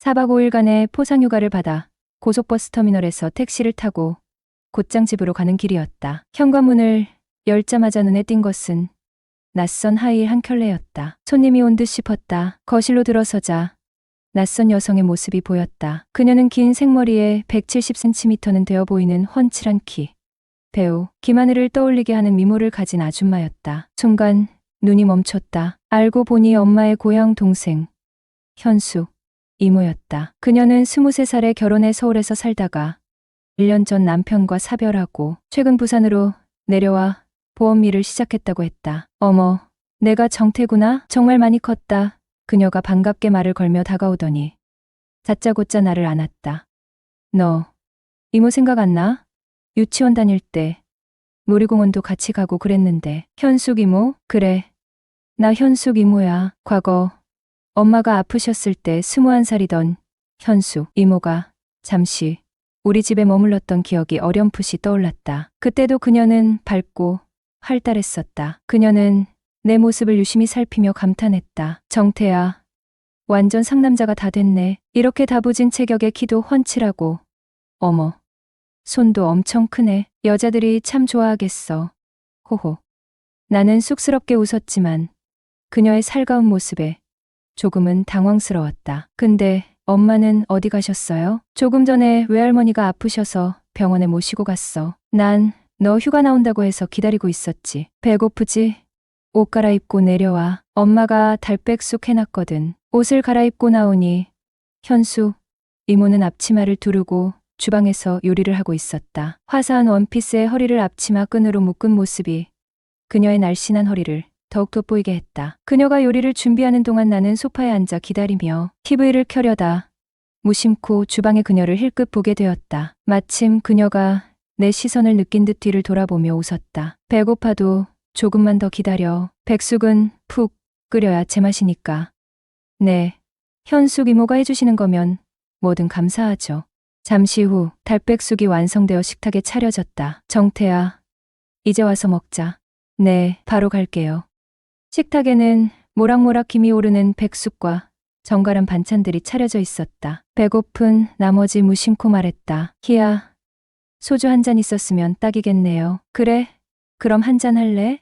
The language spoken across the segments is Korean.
4박 5일간의 포상휴가를 받아 고속버스 터미널에서 택시를 타고 곧장 집으로 가는 길이었다. 현관문을 열자마자 눈에 띈 것은 낯선 하이힐 한 켤레였다. 손님이 온 듯 싶었다. 거실로 들어서자 낯선 여성의 모습이 보였다. 그녀는 긴 생머리에 170cm는 되어 보이는 훤칠한 키, 배우 김하늘을 떠올리게 하는 미모를 가진 아줌마였다. 순간 눈이 멈췄다. 알고 보니 엄마의 고향 동생 현수 이모였다. 그녀는 23살에 결혼해 서울에서 살다가 1년 전 남편과 사별하고 최근 부산으로 내려와 보험 일을 시작했다고 했다. 어머, 내가 정태구나? 정말 많이 컸다. 그녀가 반갑게 말을 걸며 다가오더니 다짜고짜 나를 안았다. 너 이모 생각 안 나? 유치원 다닐 때 놀이공원도 같이 가고 그랬는데. 현숙 이모? 그래. 나 현숙 이모야. 과거 엄마가 아프셨을 때 21살이던 현숙 이모가 잠시 우리 집에 머물렀던 기억이 어렴풋이 떠올랐다. 그때도 그녀는 밝고 활달했었다. 그녀는 내 모습을 유심히 살피며 감탄했다. 정태야, 완전 상남자가 다 됐네. 이렇게 다부진 체격에 키도 훤칠하고, 어머, 손도 엄청 크네. 여자들이 참 좋아하겠어. 호호. 나는 쑥스럽게 웃었지만 그녀의 살가운 모습에 조금은 당황스러웠다. 근데 엄마는 어디 가셨어요? 조금 전에 외할머니가 아프셔서 병원에 모시고 갔어. 난 너 휴가 나온다고 해서 기다리고 있었지. 배고프지? 옷 갈아입고 내려와. 엄마가 달백숙 해놨거든. 옷을 갈아입고 나오니 현수 이모는 앞치마를 두르고 주방에서 요리를 하고 있었다. 화사한 원피스에 허리를 앞치마 끈으로 묶은 모습이 그녀의 날씬한 허리를 더욱 돋보이게 했다. 그녀가 요리를 준비하는 동안 나는 소파에 앉아 기다리며 TV를 켜려다 무심코 주방의 그녀를 힐끗 보게 되었다. 마침 그녀가 내 시선을 느낀 듯 뒤를 돌아보며 웃었다. 배고파도 조금만 더 기다려. 백숙은 푹 끓여야 제맛이니까. 네, 현숙 이모가 해주시는 거면 뭐든 감사하죠. 잠시 후 달백숙이 완성되어 식탁에 차려졌다. 정태야, 이제 와서 먹자. 네, 바로 갈게요. 식탁에는 모락모락 김이 오르는 백숙과 정갈한 반찬들이 차려져 있었다. 배고픈 나머지 무심코 말했다. 희야, 소주 한 잔 있었으면 딱이겠네요. 그래, 그럼 한 잔 할래?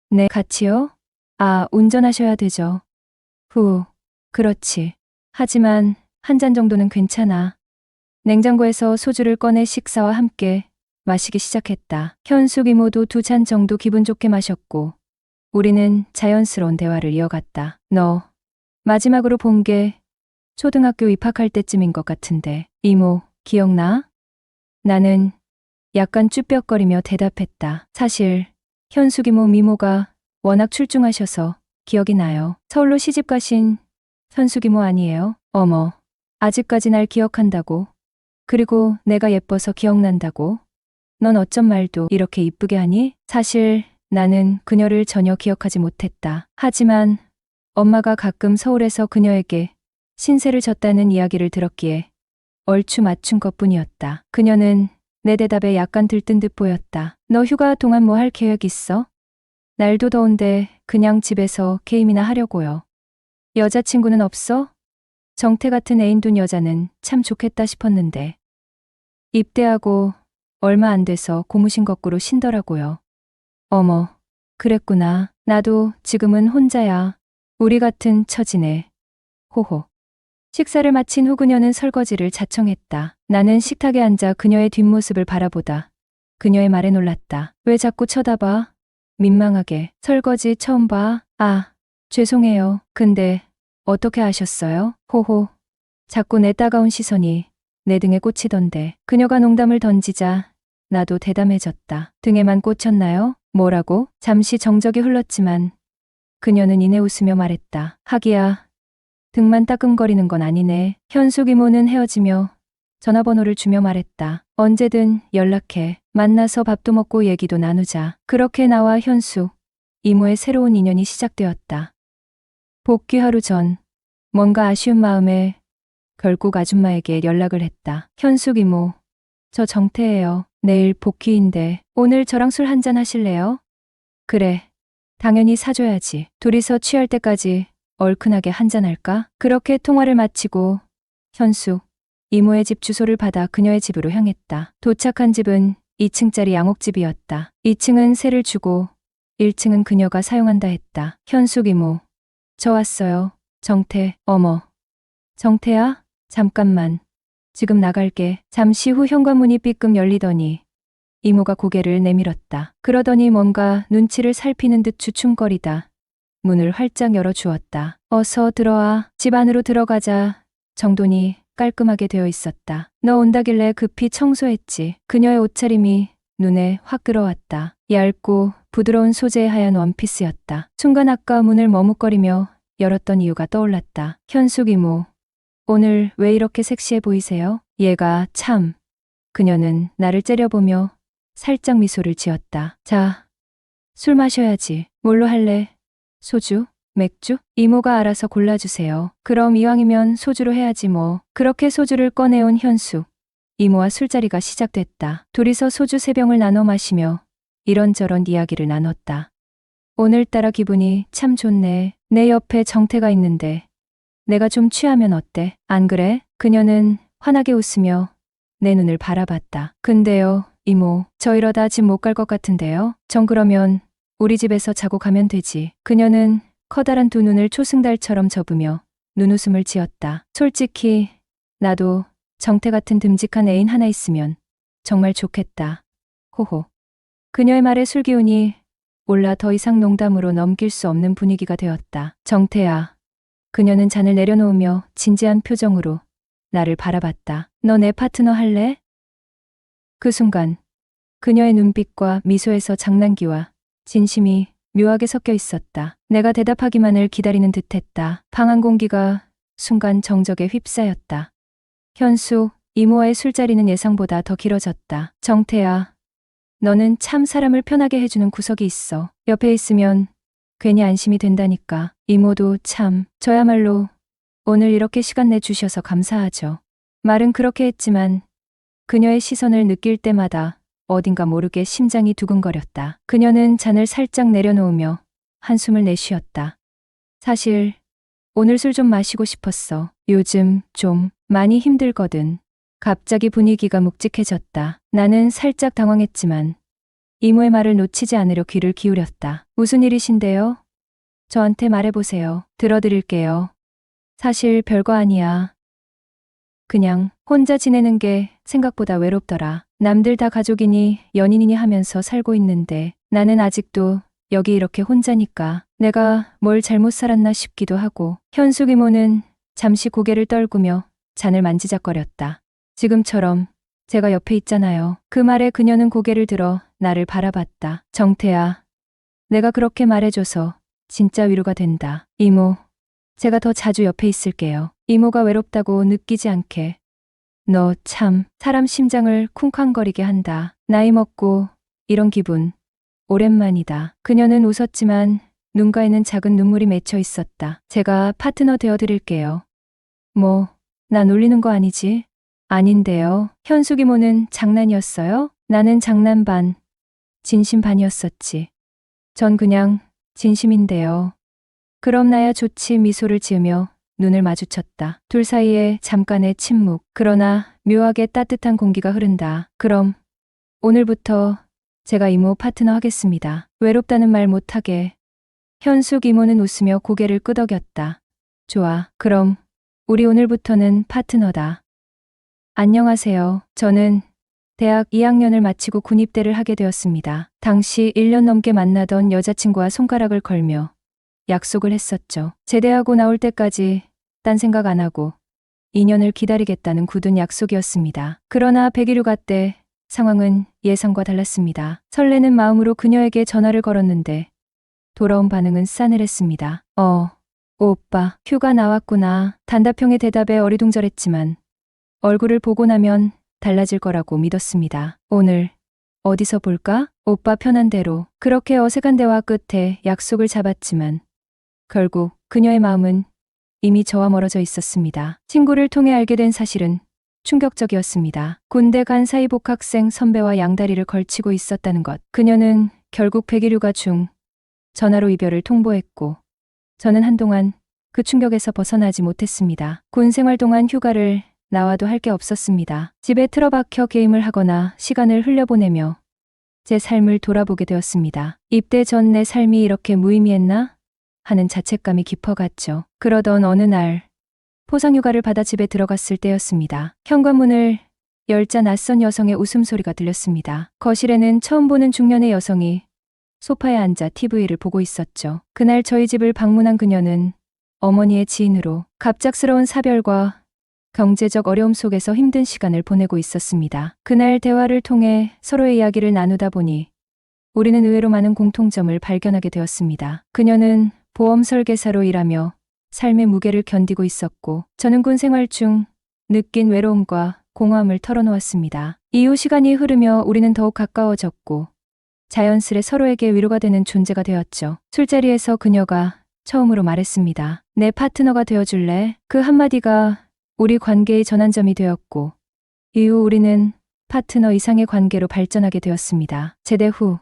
네, 같이요? 아, 운전하셔야 되죠. 후, 그렇지. 하지만 한 잔 정도는 괜찮아. 냉장고에서 소주를 꺼내 식사와 함께 마시기 시작했다. 현숙 이모도 2잔 정도 기분 좋게 마셨고 우리는 자연스러운 대화를 이어갔다. 너 마지막으로 본 게 초등학교 입학할 때쯤인 것 같은데 이모 기억나? 나는 약간 쭈뼛거리며 대답했다. 사실 현숙 이모 미모가 워낙 출중하셔서 기억이 나요. 서울로 시집 가신 현숙 이모 아니에요? 어머, 아직까지 날 기억한다고? 그리고 내가 예뻐서 기억난다고? 넌 어쩜 말도 이렇게 이쁘게 하니? 사실 나는 그녀를 전혀 기억하지 못했다. 하지만 엄마가 가끔 서울에서 그녀에게 신세를 졌다는 이야기를 들었기에 얼추 맞춘 것뿐이었다. 그녀는 내 대답에 약간 들뜬 듯 보였다. 너 휴가 동안 뭐 할 계획 있어? 날도 더운데 그냥 집에서 게임이나 하려고요. 여자친구는 없어? 정태 같은 애인 둔 여자는 참 좋겠다 싶었는데. 입대하고 얼마 안 돼서 고무신 거꾸로 신더라고요. 어머, 그랬구나. 나도 지금은 혼자야. 우리 같은 처지네. 호호. 식사를 마친 후 그녀는 설거지를 자청했다. 나는 식탁에 앉아 그녀의 뒷모습을 바라보다 그녀의 말에 놀랐다. 왜 자꾸 쳐다봐? 민망하게. 설거지 처음 봐? 아, 죄송해요. 근데 어떻게 아셨어요? 호호. 자꾸 내 따가운 시선이 내 등에 꽂히던데. 그녀가 농담을 던지자 나도 대담해졌다. 등에만 꽂혔나요? 뭐라고? 잠시 정적이 흘렀지만 그녀는 이내 웃으며 말했다. 하기야, 등만 따끔거리는 건 아니네. 현숙 이모는 헤어지며 전화번호를 주며 말했다. 언제든 연락해. 만나서 밥도 먹고 얘기도 나누자. 그렇게 나와 현숙 이모의 새로운 인연이 시작되었다. 복귀 하루 전 뭔가 아쉬운 마음에 결국 아줌마에게 연락을 했다. 현숙 이모, 저 정태예요. 내일 복귀인데 오늘 저랑 술 한잔 하실래요? 그래, 당연히 사줘야지. 둘이서 취할 때까지 얼큰하게 한잔할까? 그렇게 통화를 마치고 현수, 이모의 집 주소를 받아 그녀의 집으로 향했다. 도착한 집은 2층짜리 양옥집이었다. 2층은 세를 주고 1층은 그녀가 사용한다 했다. 현숙 이모, 저 왔어요. 정태, 어머. 정태야? 잠깐만. 지금 나갈게. 잠시 후 현관문이 삐끔 열리더니 이모가 고개를 내밀었다. 그러더니 뭔가 눈치를 살피는 듯 주춤거리다 문을 활짝 열어주었다. 어서 들어와. 집 안으로 들어가자 정돈이 깔끔하게 되어 있었다. 너 온다길래 급히 청소했지. 그녀의 옷차림이 눈에 확 들어왔다. 얇고 부드러운 소재의 하얀 원피스였다. 순간 아까 문을 머뭇거리며 열었던 이유가 떠올랐다. 현숙 이모, 오늘 왜 이렇게 섹시해 보이세요? 얘가 참. 그녀는 나를 째려보며 살짝 미소를 지었다. 자, 술 마셔야지. 뭘로 할래? 소주? 맥주? 이모가 알아서 골라주세요. 그럼 이왕이면 소주로 해야지 뭐. 그렇게 소주를 꺼내온 현숙. 이모와 술자리가 시작됐다. 둘이서 소주 3병을 나눠 마시며 이런저런 이야기를 나눴다. 오늘따라 기분이 참 좋네. 내 옆에 정태가 있는데 내가 좀 취하면 어때? 안 그래? 그녀는 환하게 웃으며 내 눈을 바라봤다. 근데요, 이모, 저 이러다 집 못 갈 것 같은데요? 전 그러면 우리 집에서 자고 가면 되지. 그녀는 커다란 두 눈을 초승달처럼 접으며 눈웃음을 지었다. 솔직히 나도 정태 같은 듬직한 애인 하나 있으면 정말 좋겠다. 호호. 그녀의 말에 술기운이 올라 더 이상 농담으로 넘길 수 없는 분위기가 되었다. 정태야. 그녀는 잔을 내려놓으며 진지한 표정으로 나를 바라봤다. 너 내 파트너 할래? 그 순간 그녀의 눈빛과 미소에서 장난기와 진심이 묘하게 섞여 있었다. 내가 대답하기만을 기다리는 듯했다. 방 안 공기가 순간 정적에 휩싸였다. 현수, 이모와의 술자리는 예상보다 더 길어졌다. 정태야, 너는 참 사람을 편하게 해주는 구석이 있어. 옆에 있으면 괜히 안심이 된다니까. 이모도 참, 저야말로 오늘 이렇게 시간 내주셔서 감사하죠. 말은 그렇게 했지만 그녀의 시선을 느낄 때마다 어딘가 모르게 심장이 두근거렸다. 그녀는 잔을 살짝 내려놓으며 한숨을 내쉬었다. 사실 오늘 술 좀 마시고 싶었어. 요즘 좀 많이 힘들거든. 갑자기 분위기가 묵직해졌다. 나는 살짝 당황했지만 이모의 말을 놓치지 않으려 귀를 기울였다. 무슨 일이신데요? 저한테 말해보세요. 들어드릴게요. 사실 별거 아니야. 그냥 혼자 지내는 게 생각보다 외롭더라. 남들 다 가족이니 연인이니 하면서 살고 있는데 나는 아직도 여기 이렇게 혼자니까 내가 뭘 잘못 살았나 싶기도 하고. 현숙 이모는 잠시 고개를 떨구며 잔을 만지작거렸다. 지금처럼 제가 옆에 있잖아요. 그 말에 그녀는 고개를 들어 나를 바라봤다. 정태야, 내가 그렇게 말해줘서 진짜 위로가 된다. 이모, 제가 더 자주 옆에 있을게요. 이모가 외롭다고 느끼지 않게. 너 참 사람 심장을 쿵쾅거리게 한다. 나이 먹고 이런 기분 오랜만이다. 그녀는 웃었지만 눈가에는 작은 눈물이 맺혀 있었다. 제가 파트너 되어드릴게요. 뭐, 나 놀리는 거 아니지? 아닌데요. 현숙 이모는 장난이었어요? 나는 장난 반, 진심 반이었었지. 전 그냥 진심인데요. 그럼 나야 좋지. 미소를 지으며 눈을 마주쳤다. 둘 사이에 잠깐의 침묵. 그러나 묘하게 따뜻한 공기가 흐른다. 그럼 오늘부터 제가 이모 파트너 하겠습니다. 외롭다는 말 못하게. 현숙 이모는 웃으며 고개를 끄덕였다. 좋아. 그럼 우리 오늘부터는 파트너다. 안녕하세요. 저는 대학 2학년을 마치고 군입대를 하게 되었습니다. 당시 1년 넘게 만나던 여자친구와 손가락을 걸며 약속을 했었죠. 제대하고 나올 때까지 딴 생각 안 하고 2년을 기다리겠다는 굳은 약속이었습니다. 그러나 100일휴가 때 상황은 예상과 달랐습니다. 설레는 마음으로 그녀에게 전화를 걸었는데 돌아온 반응은 싸늘했습니다. 오빠, 휴가 나왔구나. 단답형의 대답에 어리둥절했지만 얼굴을 보고 나면 달라질 거라고 믿었습니다. 오늘 어디서 볼까? 오빠 편한 대로. 그렇게 어색한 대화 끝에 약속을 잡았지만 결국 그녀의 마음은 이미 저와 멀어져 있었습니다. 친구를 통해 알게 된 사실은 충격적이었습니다. 군대 간 사이 복학생 선배와 양다리를 걸치고 있었다는 것. 그녀는 결국 100일휴가 중 전화로 이별을 통보했고 저는 한동안 그 충격에서 벗어나지 못했습니다. 군 생활 동안 휴가를 나와도 할 게 없었습니다. 집에 틀어박혀 게임을 하거나 시간을 흘려보내며 제 삶을 돌아보게 되었습니다. 입대 전 내 삶이 이렇게 무의미했나? 하는 자책감이 깊어갔죠. 그러던 어느 날 포상휴가를 받아 집에 들어갔을 때였습니다. 현관문을 열자 낯선 여성의 웃음소리가 들렸습니다. 거실에는 처음 보는 중년의 여성이 소파에 앉아 TV를 보고 있었죠. 그날 저희 집을 방문한 그녀는 어머니의 지인으로 갑작스러운 사별과 경제적 어려움 속에서 힘든 시간을 보내고 있었습니다. 그날 대화를 통해 서로의 이야기를 나누다 보니 우리는 의외로 많은 공통점을 발견하게 되었습니다. 그녀는 보험 설계사로 일하며 삶의 무게를 견디고 있었고 저는 군 생활 중 느낀 외로움과 공허함을 털어놓았습니다. 이후 시간이 흐르며 우리는 더욱 가까워졌고 자연스레 서로에게 위로가 되는 존재가 되었죠. 술자리에서 그녀가 처음으로 말했습니다. 내 파트너가 되어줄래? 그 한마디가 우리 관계의 전환점이 되었고 이후 우리는 파트너 이상의 관계로 발전하게 되었습니다. 제대 후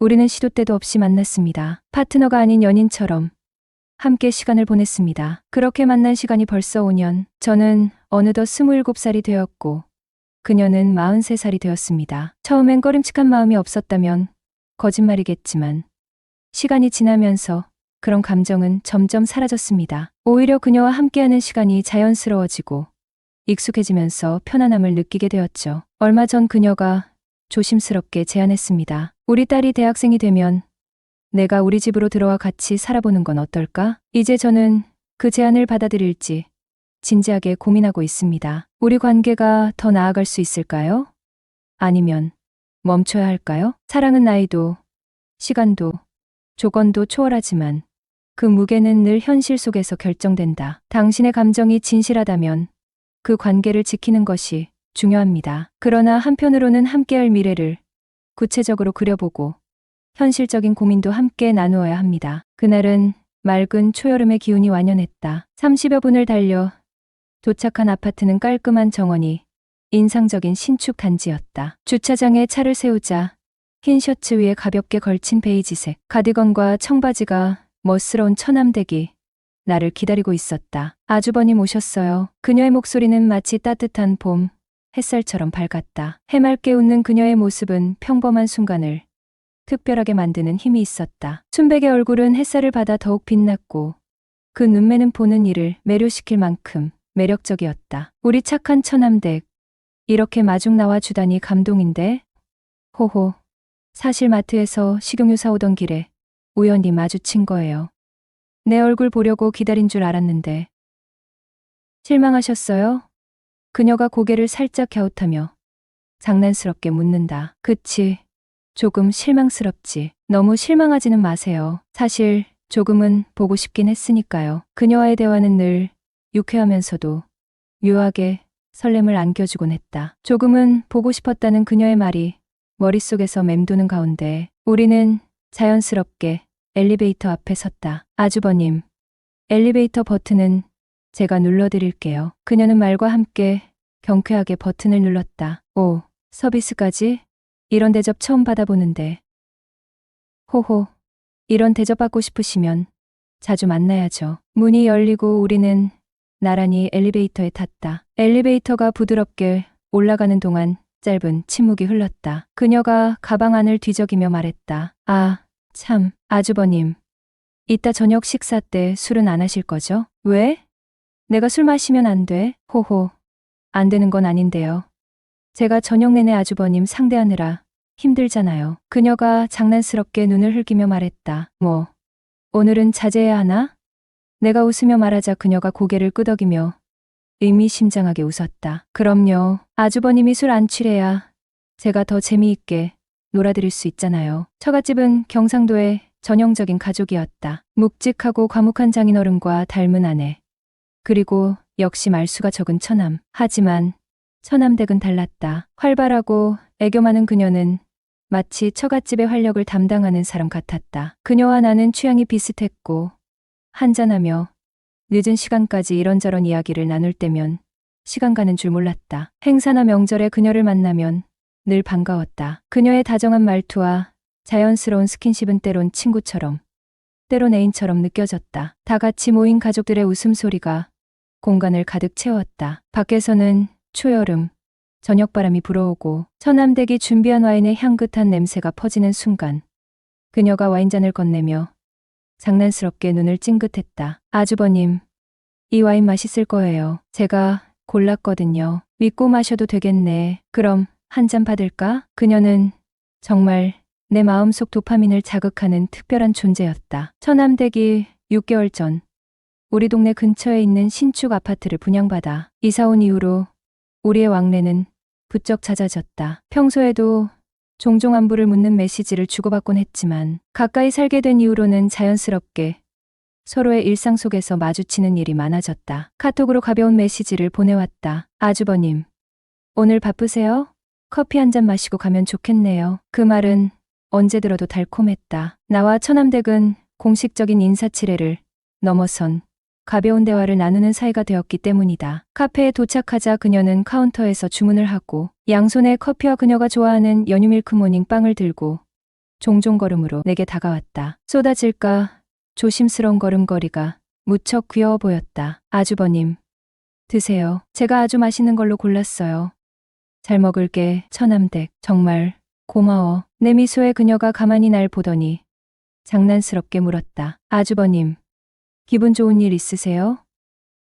우리는 시도 때도 없이 만났습니다. 파트너가 아닌 연인처럼 함께 시간을 보냈습니다. 그렇게 만난 시간이 벌써 5년. 저는 어느덧 27살이 되었고 그녀는 43살이 되었습니다. 처음엔 꺼림칙한 마음이 없었다면 거짓말이겠지만 시간이 지나면서 그런 감정은 점점 사라졌습니다. 오히려 그녀와 함께하는 시간이 자연스러워지고 익숙해지면서 편안함을 느끼게 되었죠. 얼마 전 그녀가 조심스럽게 제안했습니다. 우리 딸이 대학생이 되면 내가 우리 집으로 들어와 같이 살아보는 건 어떨까? 이제 저는 그 제안을 받아들일지 진지하게 고민하고 있습니다. 우리 관계가 더 나아갈 수 있을까요? 아니면 멈춰야 할까요? 사랑은 나이도, 시간도, 조건도 초월하지만 그 무게는 늘 현실 속에서 결정된다. 당신의 감정이 진실하다면 그 관계를 지키는 것이 중요합니다. 그러나 한편으로는 함께할 미래를 구체적으로 그려보고 현실적인 고민도 함께 나누어야 합니다. 그날은 맑은 초여름의 기운이 완연했다. 30여 분을 달려 도착한 아파트는 깔끔한 정원이 인상적인 신축 단지였다. 주차장에 차를 세우자 흰 셔츠 위에 가볍게 걸친 베이지색 가디건과 청바지가 멋스러운 처남댁이 나를 기다리고 있었다. 아주버님 오셨어요. 그녀의 목소리는 마치 따뜻한 봄 햇살처럼 밝았다. 해맑게 웃는 그녀의 모습은 평범한 순간을 특별하게 만드는 힘이 있었다. 순백의 얼굴은 햇살을 받아 더욱 빛났고 그 눈매는 보는 이를 매료시킬 만큼 매력적이었다. 우리 착한 처남댁, 이렇게 마중 나와 주다니 감동인데? 호호. 사실 마트에서 식용유 사오던 길에 우연히 마주친 거예요. 내 얼굴 보려고 기다린 줄 알았는데. 실망하셨어요? 그녀가 고개를 살짝 갸웃하며 장난스럽게 묻는다. 그치. 조금 실망스럽지. 너무 실망하지는 마세요. 사실 조금은 보고 싶긴 했으니까요. 그녀와의 대화는 늘 유쾌하면서도 묘하게 설렘을 안겨주곤 했다. 조금은 보고 싶었다는 그녀의 말이 머릿속에서 맴도는 가운데 우리는 자연스럽게 엘리베이터 앞에 섰다. 아주버님, 엘리베이터 버튼은 제가 눌러드릴게요. 그녀는 말과 함께 경쾌하게 버튼을 눌렀다. 오, 서비스까지? 이런 대접 처음 받아보는데. 호호, 이런 대접 받고 싶으시면 자주 만나야죠. 문이 열리고 우리는 나란히 엘리베이터에 탔다. 엘리베이터가 부드럽게 올라가는 동안 짧은 침묵이 흘렀다. 그녀가 가방 안을 뒤적이며 말했다. 아, 참, 아주버님. 이따 저녁 식사 때 술은 안 하실 거죠? 왜? 내가 술 마시면 안 돼? 호호. 안 되는 건 아닌데요. 제가 저녁 내내 아주버님 상대하느라 힘들잖아요. 그녀가 장난스럽게 눈을 흘기며 말했다. 뭐, 오늘은 자제해야 하나? 내가 웃으며 말하자 그녀가 고개를 끄덕이며 의미심장하게 웃었다. 그럼요. 아주버님이 술 안 취해야 제가 더 재미있게 놀아드릴 수 있잖아요. 처갓집은 경상도의 전형적인 가족이었다. 묵직하고 과묵한 장인어른과 닮은 아내. 그리고 역시 말수가 적은 처남. 하지만 처남댁은 달랐다. 활발하고 애교 많은 그녀는 마치 처갓집의 활력을 담당하는 사람 같았다. 그녀와 나는 취향이 비슷했고 한잔하며 늦은 시간까지 이런저런 이야기를 나눌 때면 시간 가는 줄 몰랐다. 행사나 명절에 그녀를 만나면 늘 반가웠다. 그녀의 다정한 말투와 자연스러운 스킨십은 때론 친구처럼, 때론 애인처럼 느껴졌다. 다 같이 모인 가족들의 웃음소리가 공간을 가득 채웠다. 밖에서는 초여름, 저녁바람이 불어오고 처남댁이 준비한 와인의 향긋한 냄새가 퍼지는 순간 그녀가 와인잔을 건네며 장난스럽게 눈을 찡긋했다. 아주버님, 이 와인 맛있을 거예요. 제가 골랐거든요. 믿고 마셔도 되겠네. 그럼 한 잔 받을까? 그녀는 정말 내 마음속 도파민을 자극하는 특별한 존재였다. 처남댁이 6개월 전 우리 동네 근처에 있는 신축 아파트를 분양받아 이사 온 이후로 우리의 왕래는 부쩍 잦아졌다. 평소에도 종종 안부를 묻는 메시지를 주고받곤 했지만 가까이 살게 된 이후로는 자연스럽게 서로의 일상 속에서 마주치는 일이 많아졌다. 카톡으로 가벼운 메시지를 보내왔다. 아주버님, 오늘 바쁘세요? 커피 한 잔 마시고 가면 좋겠네요. 그 말은 언제 들어도 달콤했다. 나와 처남댁은 공식적인 인사치레를 넘어선 가벼운 대화를 나누는 사이가 되었기 때문이다. 카페에 도착하자 그녀는 카운터에서 주문을 하고 양손에 커피와 그녀가 좋아하는 연유 밀크 모닝 빵을 들고 종종 걸음으로 내게 다가왔다. 쏟아질까 조심스러운 걸음걸이가 무척 귀여워 보였다. 아주버님, 드세요. 제가 아주 맛있는 걸로 골랐어요. 잘 먹을게, 처남댁. 정말 고마워. 내 미소에 그녀가 가만히 날 보더니 장난스럽게 물었다. 아주버님, 기분 좋은 일 있으세요?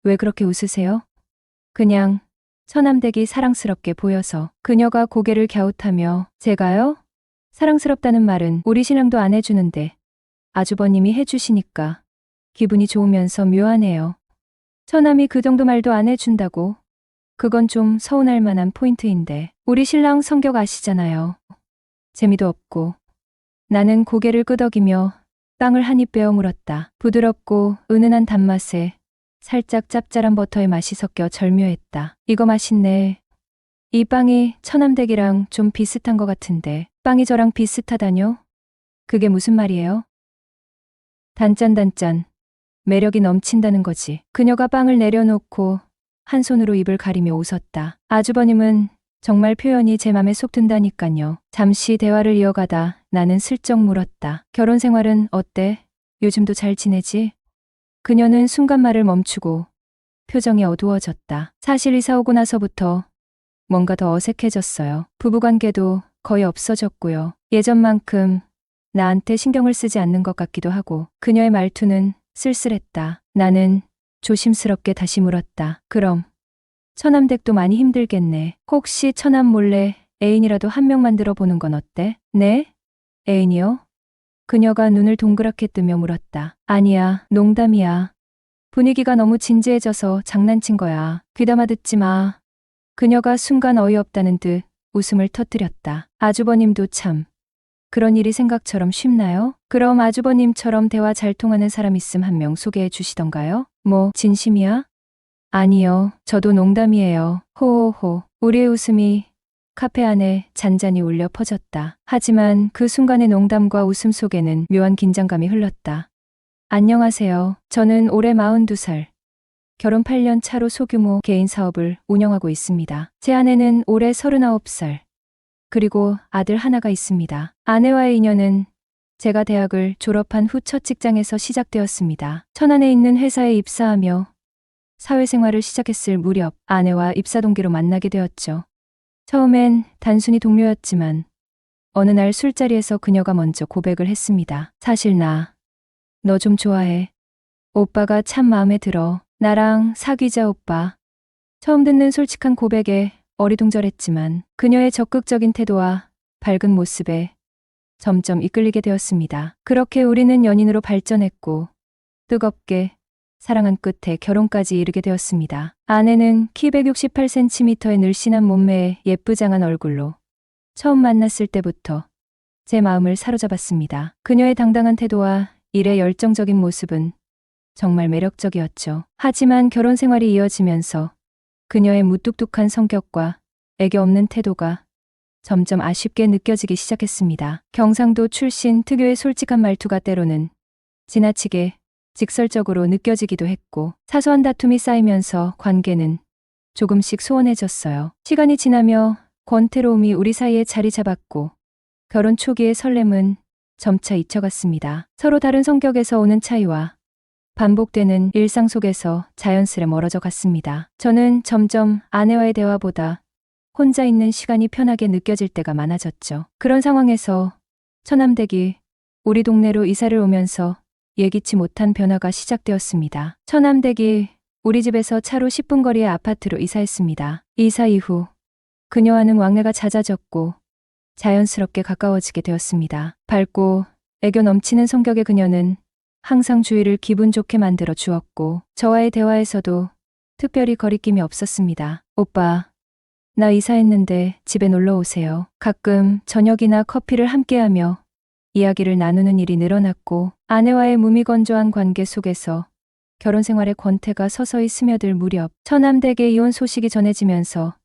왜 그렇게 웃으세요? 그냥 처남댁이 사랑스럽게 보여서. 그녀가 고개를 갸웃하며 제가요? 사랑스럽다는 말은 우리 신랑도 안 해주는데 아주버님이 해주시니까 기분이 좋으면서 묘하네요. 처남이 그 정도 말도 안 해준다고? 그건 좀 서운할 만한 포인트인데 우리 신랑 성격 아시잖아요. 재미도 없고. 나는 고개를 끄덕이며 빵을 한 입 베어 물었다. 부드럽고 은은한 단맛에 살짝 짭짤한 버터의 맛이 섞여 절묘했다. 이거 맛있네. 이 빵이 처남댁이랑 좀 비슷한 것 같은데 빵이 저랑 비슷하다뇨? 그게 무슨 말이에요? 단짠단짠. 매력이 넘친다는 거지. 그녀가 빵을 내려놓고 한 손으로 입을 가리며 웃었다. 아주버님은 정말 표현이 제 맘에 쏙 든다니깐요. 잠시 대화를 이어가다 나는 슬쩍 물었다. 결혼 생활은 어때? 요즘도 잘 지내지? 그녀는 순간 말을 멈추고 표정이 어두워졌다. 사실 이사 오고 나서부터 뭔가 더 어색해졌어요. 부부관계도 거의 없어졌고요. 예전만큼 나한테 신경을 쓰지 않는 것 같기도 하고. 그녀의 말투는 쓸쓸했다. 나는 조심스럽게 다시 물었다. 그럼 처남댁도 많이 힘들겠네. 혹시 처남 몰래 애인이라도 한 명 만들어 보는 건 어때? 네? 애인이요? 그녀가 눈을 동그랗게 뜨며 물었다. 아니야, 농담이야. 분위기가 너무 진지해져서 장난친 거야. 귀담아 듣지 마. 그녀가 순간 어이없다는 듯 웃음을 터뜨렸다. 아주버님도 참. 그런 일이 생각처럼 쉽나요? 그럼 아주버님처럼 대화 잘 통하는 사람 있음 한 명 소개해 주시던가요? 뭐, 진심이야? 아니요, 저도 농담이에요. 호호호. 우리의 웃음이 카페 안에 잔잔히 울려 퍼졌다. 하지만 그 순간의 농담과 웃음 속에는 묘한 긴장감이 흘렀다. 안녕하세요. 저는 올해 42살. 결혼 8년 차로 소규모 개인 사업을 운영하고 있습니다. 제 아내는 올해 39살. 그리고 아들 하나가 있습니다. 아내와의 인연은 제가 대학을 졸업한 후 첫 직장에서 시작되었습니다. 천안에 있는 회사에 입사하며 사회생활을 시작했을 무렵 아내와 입사 동기로 만나게 되었죠. 처음엔 단순히 동료였지만 어느 날 술자리에서 그녀가 먼저 고백을 했습니다. 사실 나 너 좀 좋아해. 오빠가 참 마음에 들어. 나랑 사귀자 오빠. 처음 듣는 솔직한 고백에 어리둥절했지만 그녀의 적극적인 태도와 밝은 모습에 점점 이끌리게 되었습니다. 그렇게 우리는 연인으로 발전했고 뜨겁게 사랑한 끝에 결혼까지 이르게 되었습니다. 아내는 키 168cm의 늘씬한 몸매에 예쁘장한 얼굴로 처음 만났을 때부터 제 마음을 사로잡았습니다. 그녀의 당당한 태도와 일에 열정적인 모습은 정말 매력적이었죠. 하지만 결혼 생활이 이어지면서 그녀의 무뚝뚝한 성격과 애교 없는 태도가 점점 아쉽게 느껴지기 시작했습니다. 경상도 출신 특유의 솔직한 말투가 때로는 지나치게 직설적으로 느껴지기도 했고 사소한 다툼이 쌓이면서 관계는 조금씩 소원해졌어요. 시간이 지나며 권태로움이 우리 사이에 자리 잡았고 결혼 초기의 설렘은 점차 잊혀갔습니다. 서로 다른 성격에서 오는 차이와 반복되는 일상 속에서 자연스레 멀어져 갔습니다. 저는 점점 아내와의 대화보다 혼자 있는 시간이 편하게 느껴질 때가 많아졌죠. 그런 상황에서 처남댁이 우리 동네로 이사를 오면서 예기치 못한 변화가 시작되었습니다. 처남댁이 우리 집에서 차로 10분 거리의 아파트로 이사했습니다. 이사 이후 그녀와는 왕래가 잦아졌고 자연스럽게 가까워지게 되었습니다. 밝고 애교 넘치는 성격의 그녀는 항상 주위를 기분 좋게 만들어 주었고 저와의 대화에서도 특별히 거리낌이 없었습니다. 오빠, 나 이사했는데 집에 놀러 오세요. 가끔 저녁이나 커피를 함께하며 이야기를 나누는 일이 늘어났고 아내와의 무미건조한 관계 속에서 결혼 생활의 권태가 서서히 스며들 무렵 처남댁의 이혼 소식이 전해지면서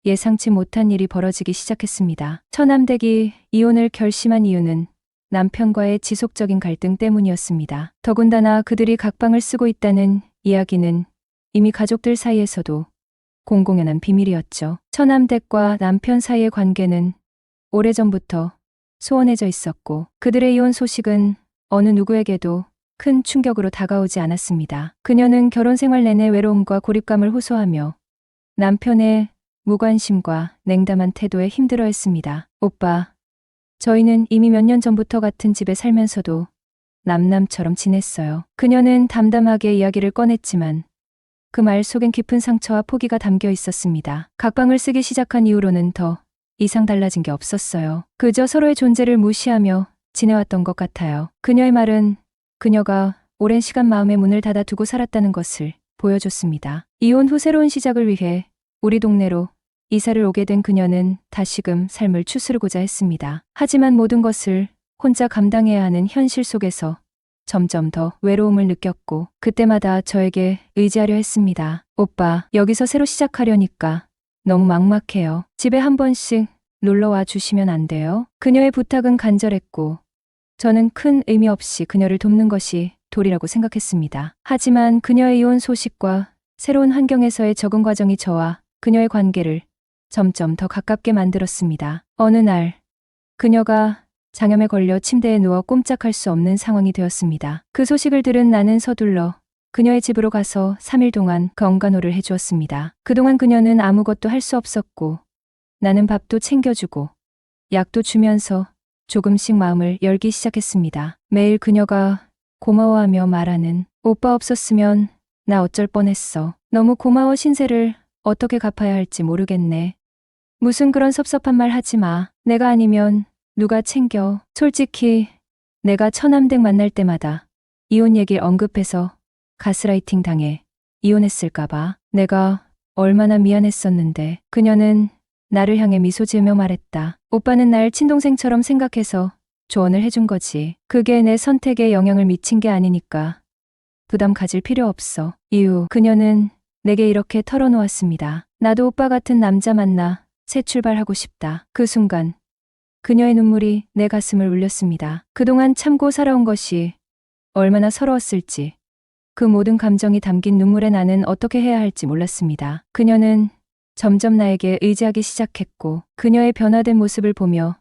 예상치 못한 일이 벌어지기 시작했습니다. 처남댁이 이혼을 결심한 이유는 남편과의 지속적인 갈등 때문이었습니다. 더군다나 그들이 각방을 쓰고 있다는 이야기는 이미 가족들 사이에서도 공공연한 비밀이었죠. 처남댁과 남편 사이의 관계는 오래전부터 소원해져 있었고 그들의 이혼 소식은 어느 누구에게도 큰 충격으로 다가오지 않았습니다. 그녀는 결혼 생활 내내 외로움과 고립감을 호소하며 남편의 무관심과 냉담한 태도에 힘들어했습니다. 오빠, 저희는 이미 몇 년 전부터 같은 집에 살면서도 남남처럼 지냈어요. 그녀는 담담하게 이야기를 꺼냈지만 그 말 속엔 깊은 상처와 포기가 담겨 있었습니다. 각방을 쓰기 시작한 이후로는 더 이상 달라진 게 없었어요. 그저 서로의 존재를 무시하며 지내왔던 것 같아요. 그녀의 말은 그녀가 오랜 시간 마음의 문을 닫아두고 살았다는 것을 보여줬습니다. 이혼 후 새로운 시작을 위해 우리 동네로 이사를 오게 된 그녀는 다시금 삶을 추스르고자 했습니다. 하지만 모든 것을 혼자 감당해야 하는 현실 속에서 점점 더 외로움을 느꼈고 그때마다 저에게 의지하려 했습니다. 오빠, 여기서 새로 시작하려니까 너무 막막해요. 집에 한 번씩 놀러와 주시면 안 돼요? 그녀의 부탁은 간절했고 저는 큰 의미 없이 그녀를 돕는 것이 도리라고 생각했습니다. 하지만 그녀의 이혼 소식과 새로운 환경에서의 적응 과정이 저와 그녀의 관계를 점점 더 가깝게 만들었습니다. 어느 날 그녀가 장염에 걸려 침대에 누워 꼼짝할 수 없는 상황이 되었습니다. 그 소식을 들은 나는 서둘러 그녀의 집으로 가서 3일 동안 건간호를 해주었습니다. 그동안 그녀는 아무것도 할 수 없었고 나는 밥도 챙겨주고 약도 주면서 조금씩 마음을 열기 시작했습니다. 매일 그녀가 고마워하며 말하는 오빠 없었으면 나 어쩔 뻔했어. 너무 고마워. 신세를 어떻게 갚아야 할지 모르겠네. 무슨 그런 섭섭한 말 하지 마. 내가 아니면 누가 챙겨. 솔직히 내가 처남댁 만날 때마다 이혼 얘기를 언급해서 가스라이팅 당해 이혼했을까봐 내가 얼마나 미안했었는데. 그녀는 나를 향해 미소 지으며 말했다. 오빠는 날 친동생처럼 생각해서 조언을 해준 거지. 그게 내 선택에 영향을 미친 게 아니니까 부담 가질 필요 없어. 이후 그녀는 내게 이렇게 털어놓았습니다. 나도 오빠 같은 남자 만나 새 출발하고 싶다. 그 순간 그녀의 눈물이 내 가슴을 울렸습니다. 그동안 참고 살아온 것이 얼마나 서러웠을지 그 모든 감정이 담긴 눈물에 나는 어떻게 해야 할지 몰랐습니다. 그녀는 점점 나에게 의지하기 시작했고 그녀의 변화된 모습을 보며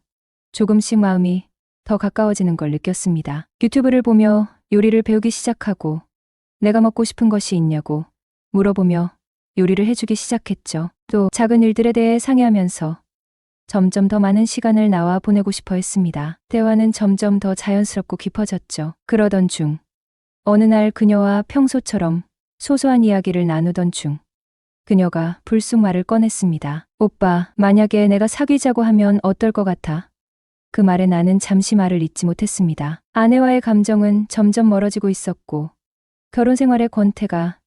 조금씩 마음이 더 가까워지는 걸 느꼈습니다. 유튜브를 보며 요리를 배우기 시작하고 내가 먹고 싶은 것이 있냐고 물어보며 요리를 해주기 시작했죠. 또 작은 일들에 대해 상의하면서 점점 더 많은 시간을 나와 보내고 싶어 했습니다. 대화는 점점 더 자연스럽고 깊어졌죠. 그러던 중 어느 날 그녀와 평소처럼 소소한 이야기를 나누던 중 그녀가 불쑥 말을 꺼냈습니다. 오빠, 만약에 내가 사귀자고 하면 어떨 것 같아? 그 말에 나는 잠시 말을 잇지 못했습니다. 아내와의 감정은 점점 멀어지고 있었고 결혼 생활의 권태가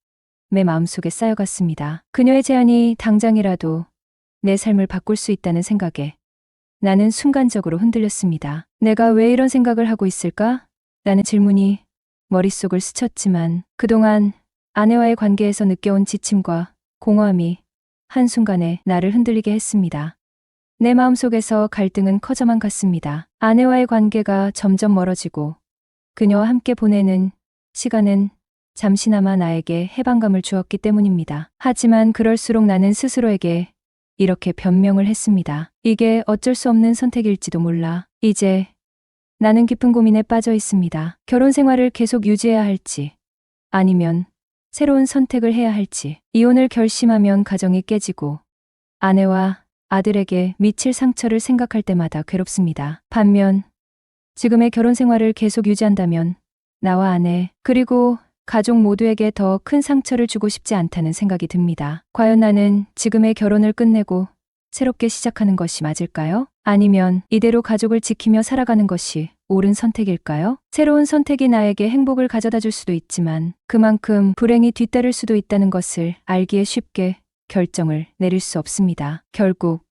내 마음속에 쌓여갔습니다. 그녀의 제안이 당장이라도 내 삶을 바꿀 수 있다는 생각에 나는 순간적으로 흔들렸습니다. 내가 왜 이런 생각을 하고 있을까? 라는 질문이 머릿속을 스쳤지만 그동안 아내와의 관계에서 느껴온 지침과 공허함이 한순간에 나를 흔들리게 했습니다. 내 마음속에서 갈등은 커져만 갔습니다. 아내와의 관계가 점점 멀어지고 그녀와 함께 보내는 시간은 잠시나마 나에게 해방감을 주었기 때문입니다. 하지만 그럴수록 나는 스스로에게 이렇게 변명을 했습니다. 이게 어쩔 수 없는 선택일지도 몰라. 이제 나는 깊은 고민에 빠져 있습니다. 결혼 생활을 계속 유지해야 할지, 아니면 새로운 선택을 해야 할지. 이혼을 결심하면 가정이 깨지고 아내와 아들에게 미칠 상처를 생각할 때마다 괴롭습니다. 반면 지금의 결혼 생활을 계속 유지한다면 나와 아내, 그리고 가족 모두에게 더 큰 상처를 주고 싶지 않다는 생각이 듭니다. 과연 나는 지금의 결혼을 끝내고 새롭게 시작하는 것이 맞을까요? 아니면 이대로 가족을 지키며 살아가는 것이 옳은 선택일까요? 새로운 선택이 나에게 행복을 가져다 줄 수도 있지만 그만큼 불행이 뒤따를 수도 있다는 것을 알기에 쉽게 결정을 내릴 수 없습니다. 결국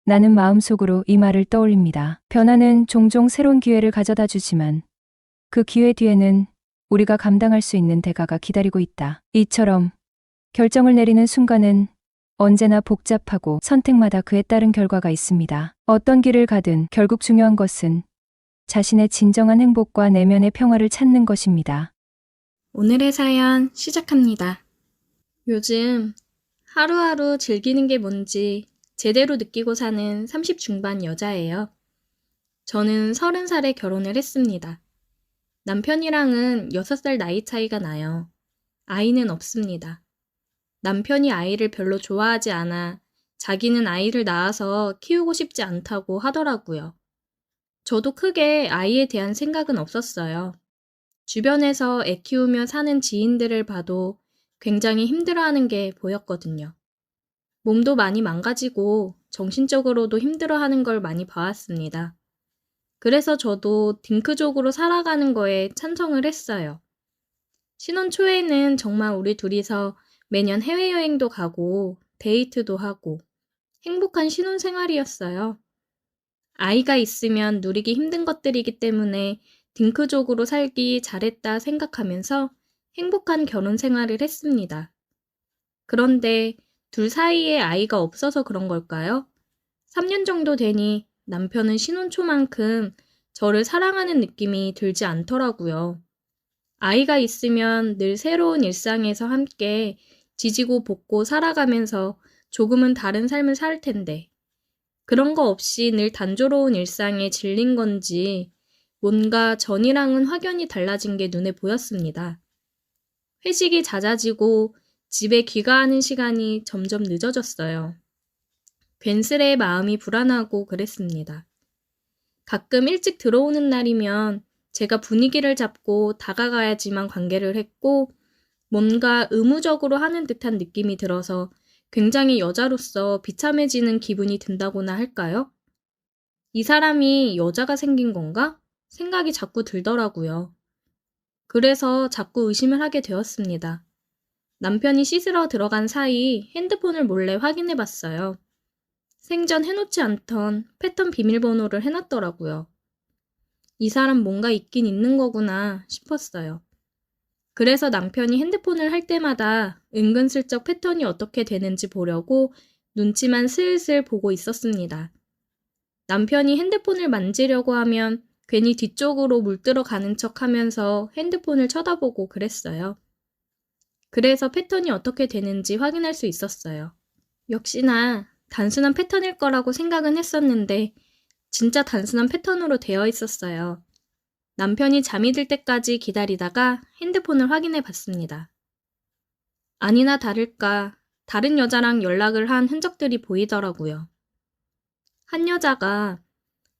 나는 마음속으로 이 말을 떠올립니다. 변화는 종종 새로운 기회를 가져다 주지만 그 기회 뒤에는 우리가 감당할 수 있는 대가가 기다리고 있다. 이처럼 결정을 내리는 순간은 언제나 복잡하고 선택마다 그에 따른 결과가 있습니다. 어떤 길을 가든 결국 중요한 것은 자신의 진정한 행복과 내면의 평화를 찾는 것입니다. 오늘의 사연 시작합니다. 요즘 하루하루 즐기는 게 뭔지 제대로 느끼고 사는 30 중반 여자예요. 저는 30살에 결혼을 했습니다. 남편이랑은 6살 나이 차이가 나요. 아이는 없습니다. 남편이 아이를 별로 좋아하지 않아 자기는 아이를 낳아서 키우고 싶지 않다고 하더라고요. 저도 크게 아이에 대한 생각은 없었어요. 주변에서 애 키우며 사는 지인들을 봐도 굉장히 힘들어하는 게 보였거든요. 몸도 많이 망가지고 정신적으로도 힘들어하는 걸 많이 봐왔습니다. 그래서 저도 딩크족으로 살아가는 거에 찬성을 했어요. 신혼 초에는 정말 우리 둘이서 매년 해외여행도 가고 데이트도 하고 행복한 신혼 생활이었어요. 아이가 있으면 누리기 힘든 것들이기 때문에 딩크족으로 살기 잘했다 생각하면서 행복한 결혼 생활을 했습니다. 그런데 둘 사이에 아이가 없어서 그런 걸까요? 3년 정도 되니 남편은 신혼 초만큼 저를 사랑하는 느낌이 들지 않더라고요. 아이가 있으면 늘 새로운 일상에서 함께 지지고 볶고 살아가면서 조금은 다른 삶을 살 텐데 그런 거 없이 늘 단조로운 일상에 질린 건지 뭔가 전이랑은 확연히 달라진 게 눈에 보였습니다. 회식이 잦아지고 집에 귀가하는 시간이 점점 늦어졌어요. 괜스레 마음이 불안하고 그랬습니다. 가끔 일찍 들어오는 날이면 제가 분위기를 잡고 다가가야지만 관계를 했고 뭔가 의무적으로 하는 듯한 느낌이 들어서 굉장히 여자로서 비참해지는 기분이 든다고나 할까요? 이 사람이 여자가 생긴 건가? 생각이 자꾸 들더라고요. 그래서 자꾸 의심을 하게 되었습니다. 남편이 씻으러 들어간 사이 핸드폰을 몰래 확인해 봤어요. 생전 해놓지 않던 패턴 비밀번호를 해놨더라고요. 이 사람 뭔가 있긴 있는 거구나 싶었어요. 그래서 남편이 핸드폰을 할 때마다 은근슬쩍 패턴이 어떻게 되는지 보려고 눈치만 슬슬 보고 있었습니다. 남편이 핸드폰을 만지려고 하면 괜히 뒤쪽으로 물들어 가는 척 하면서 핸드폰을 쳐다보고 그랬어요. 그래서 패턴이 어떻게 되는지 확인할 수 있었어요. 역시나 단순한 패턴일 거라고 생각은 했었는데 진짜 단순한 패턴으로 되어 있었어요. 남편이 잠이 들 때까지 기다리다가 핸드폰을 확인해 봤습니다. 아니나 다를까 다른 여자랑 연락을 한 흔적들이 보이더라고요. 한 여자가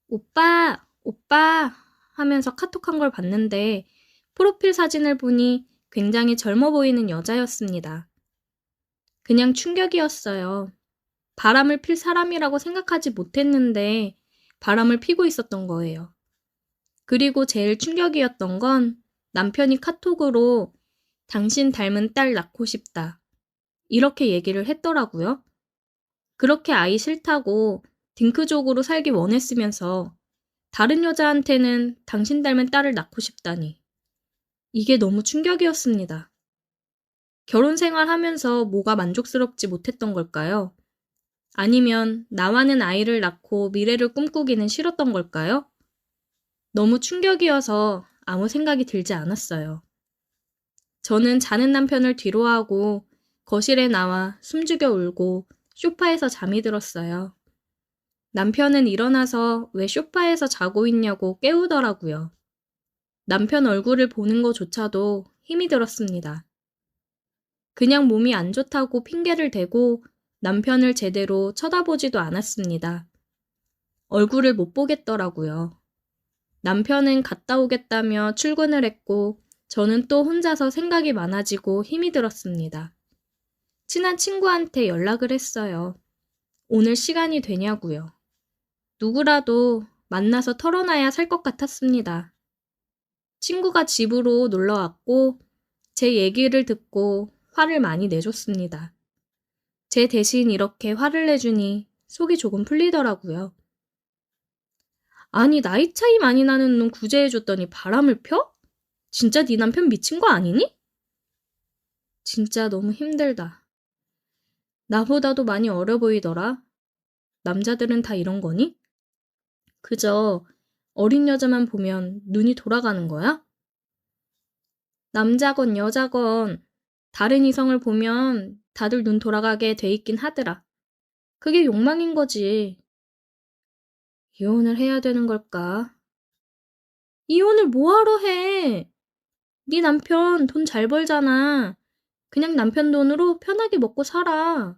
오빠, 오빠 하면서 카톡한 걸 봤는데 프로필 사진을 보니 굉장히 젊어 보이는 여자였습니다. 그냥 충격이었어요. 바람을 필 사람이라고 생각하지 못했는데 바람을 피고 있었던 거예요. 그리고 제일 충격이었던 건 남편이 카톡으로 당신 닮은 딸 낳고 싶다. 이렇게 얘기를 했더라고요. 그렇게 아이 싫다고 딩크족으로 살기 원했으면서 다른 여자한테는 당신 닮은 딸을 낳고 싶다니. 이게 너무 충격이었습니다. 결혼 생활하면서 뭐가 만족스럽지 못했던 걸까요? 아니면 나와는 아이를 낳고 미래를 꿈꾸기는 싫었던 걸까요? 너무 충격이어서 아무 생각이 들지 않았어요. 저는 자는 남편을 뒤로하고 거실에 나와 숨죽여 울고 소파에서 잠이 들었어요. 남편은 일어나서 왜 소파에서 자고 있냐고 깨우더라고요. 남편 얼굴을 보는 것조차도 힘이 들었습니다. 그냥 몸이 안 좋다고 핑계를 대고 남편을 제대로 쳐다보지도 않았습니다. 얼굴을 못 보겠더라고요. 남편은 갔다 오겠다며 출근을 했고 저는 또 혼자서 생각이 많아지고 힘이 들었습니다. 친한 친구한테 연락을 했어요. 오늘 시간이 되냐고요. 누구라도 만나서 털어놔야 살 것 같았습니다. 친구가 집으로 놀러 왔고 제 얘기를 듣고 화를 많이 내줬습니다. 제 대신 이렇게 화를 내주니 속이 조금 풀리더라고요. 아니, 나이 차이 많이 나는 놈 구제해줬더니 바람을 펴? 진짜 네 남편 미친 거 아니니? 진짜 너무 힘들다. 나보다도 많이 어려 보이더라. 남자들은 다 이런 거니? 그저 어린 여자만 보면 눈이 돌아가는 거야? 남자건 여자건 다른 이성을 보면 다들 눈 돌아가게 돼 있긴 하더라. 그게 욕망인 거지. 이혼을 해야 되는 걸까? 이혼을 뭐하러 해? 네 남편 돈 잘 벌잖아. 그냥 남편 돈으로 편하게 먹고 살아.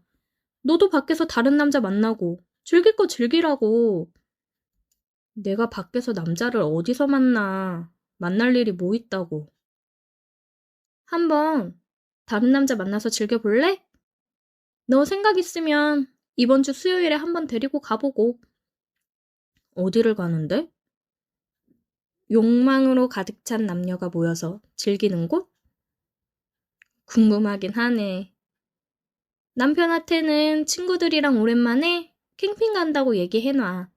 너도 밖에서 다른 남자 만나고 즐길 거 즐기라고. 내가 밖에서 남자를 어디서 만나. 만날 일이 뭐 있다고. 한번 다른 남자 만나서 즐겨볼래? 너 생각 있으면 이번 주 수요일에 한번 데리고 가보고. 어디를 가는데? 욕망으로 가득 찬 남녀가 모여서 즐기는 곳? 궁금하긴 하네. 남편한테는 친구들이랑 오랜만에 캠핑 간다고 얘기해놔.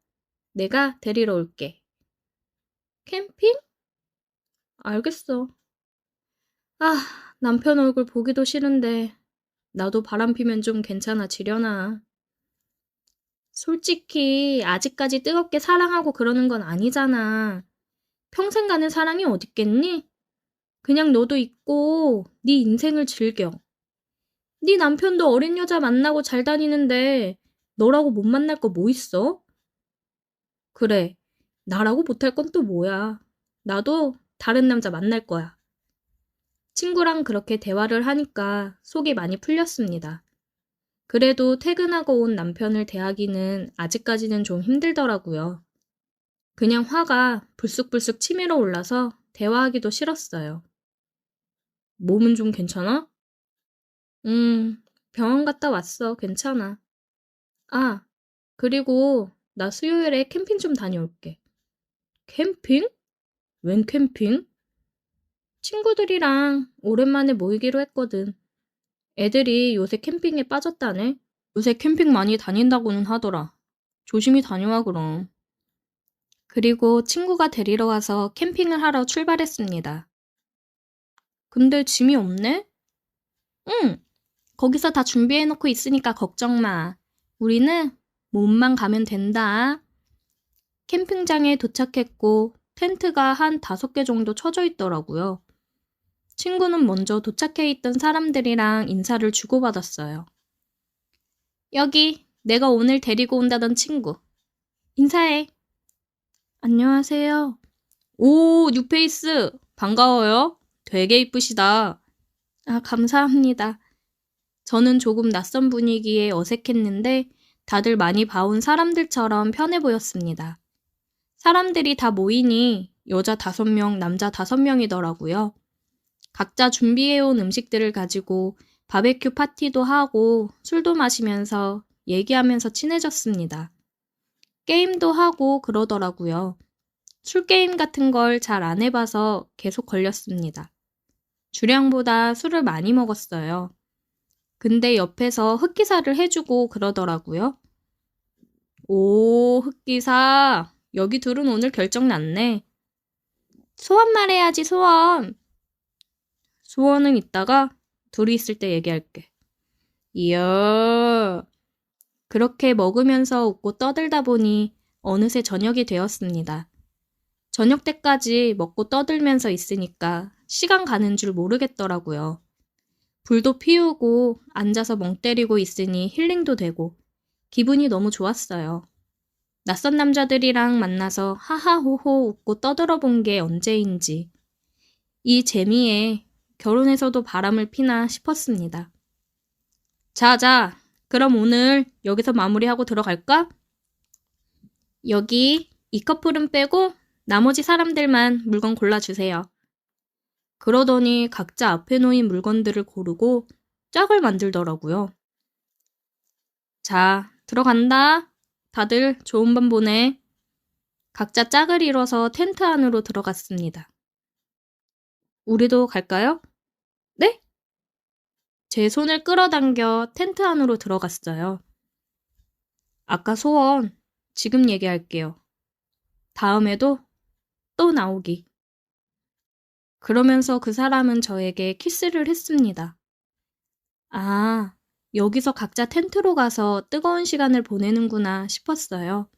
내가 데리러 올게. 캠핑? 알겠어. 아, 남편 얼굴 보기도 싫은데 나도 바람 피면 좀 괜찮아지려나. 솔직히 아직까지 뜨겁게 사랑하고 그러는 건 아니잖아. 평생 가는 사랑이 어딨겠니? 그냥 너도 있고 네 인생을 즐겨. 네 남편도 어린 여자 만나고 잘 다니는데 너라고 못 만날 거 뭐 있어? 그래, 나라고 못할 건 또 뭐야. 나도 다른 남자 만날 거야. 친구랑 그렇게 대화를 하니까 속이 많이 풀렸습니다. 그래도 퇴근하고 온 남편을 대하기는 아직까지는 좀 힘들더라고요. 그냥 화가 불쑥불쑥 치밀어 올라서 대화하기도 싫었어요. 몸은 좀 괜찮아? 병원 갔다 왔어. 괜찮아. 아, 그리고 나 수요일에 캠핑 좀 다녀올게. 캠핑? 웬 캠핑? 친구들이랑 오랜만에 모이기로 했거든. 애들이 요새 캠핑에 빠졌다네. 요새 캠핑 많이 다닌다고는 하더라. 조심히 다녀와 그럼. 그리고 친구가 데리러 와서 캠핑을 하러 출발했습니다. 근데 짐이 없네? 응, 거기서 다 준비해놓고 있으니까 걱정 마. 우리는 몸만 가면 된다. 캠핑장에 도착했고 텐트가 한 5개 정도 쳐져 있더라고요. 친구는 먼저 도착해 있던 사람들이랑 인사를 주고받았어요. 여기 내가 오늘 데리고 온다던 친구. 인사해. 안녕하세요. 오, 뉴페이스. 반가워요. 되게 이쁘시다. 아, 감사합니다. 저는 조금 낯선 분위기에 어색했는데 다들 많이 봐온 사람들처럼 편해 보였습니다. 사람들이 다 모이니 여자 5명, 남자 5명이더라고요. 각자 준비해온 음식들을 가지고 바베큐 파티도 하고 술도 마시면서 얘기하면서 친해졌습니다. 게임도 하고 그러더라고요. 술게임 같은 걸 잘 안 해봐서 계속 걸렸습니다. 주량보다 술을 많이 먹었어요. 근데 옆에서 흑기사를 해주고 그러더라고요. 오, 흑기사. 여기 둘은 오늘 결정 났네. 소원 말해야지, 소원. 소원은 이따가 둘이 있을 때 얘기할게. 이야. 그렇게 먹으면서 웃고 떠들다 보니 어느새 저녁이 되었습니다. 저녁 때까지 먹고 떠들면서 있으니까 시간 가는 줄 모르겠더라고요. 불도 피우고 앉아서 멍 때리고 있으니 힐링도 되고 기분이 너무 좋았어요. 낯선 남자들이랑 만나서 하하호호 웃고 떠들어본 게 언제인지 이 재미에 결혼해서도 바람을 피나 싶었습니다. 자, 그럼 오늘 여기서 마무리하고 들어갈까? 여기 이 커플은 빼고 나머지 사람들만 물건 골라주세요. 그러더니 각자 앞에 놓인 물건들을 고르고 짝을 만들더라고요. 자, 들어간다. 다들 좋은 밤 보내. 각자 짝을 이뤄서 텐트 안으로 들어갔습니다. 우리도 갈까요? 네? 제 손을 끌어당겨 텐트 안으로 들어갔어요. 아까 소원, 지금 얘기할게요. 다음에도 또 나오기. 그러면서 그 사람은 저에게 키스를 했습니다. 아, 여기서 각자 텐트로 가서 뜨거운 시간을 보내는구나 싶었어요.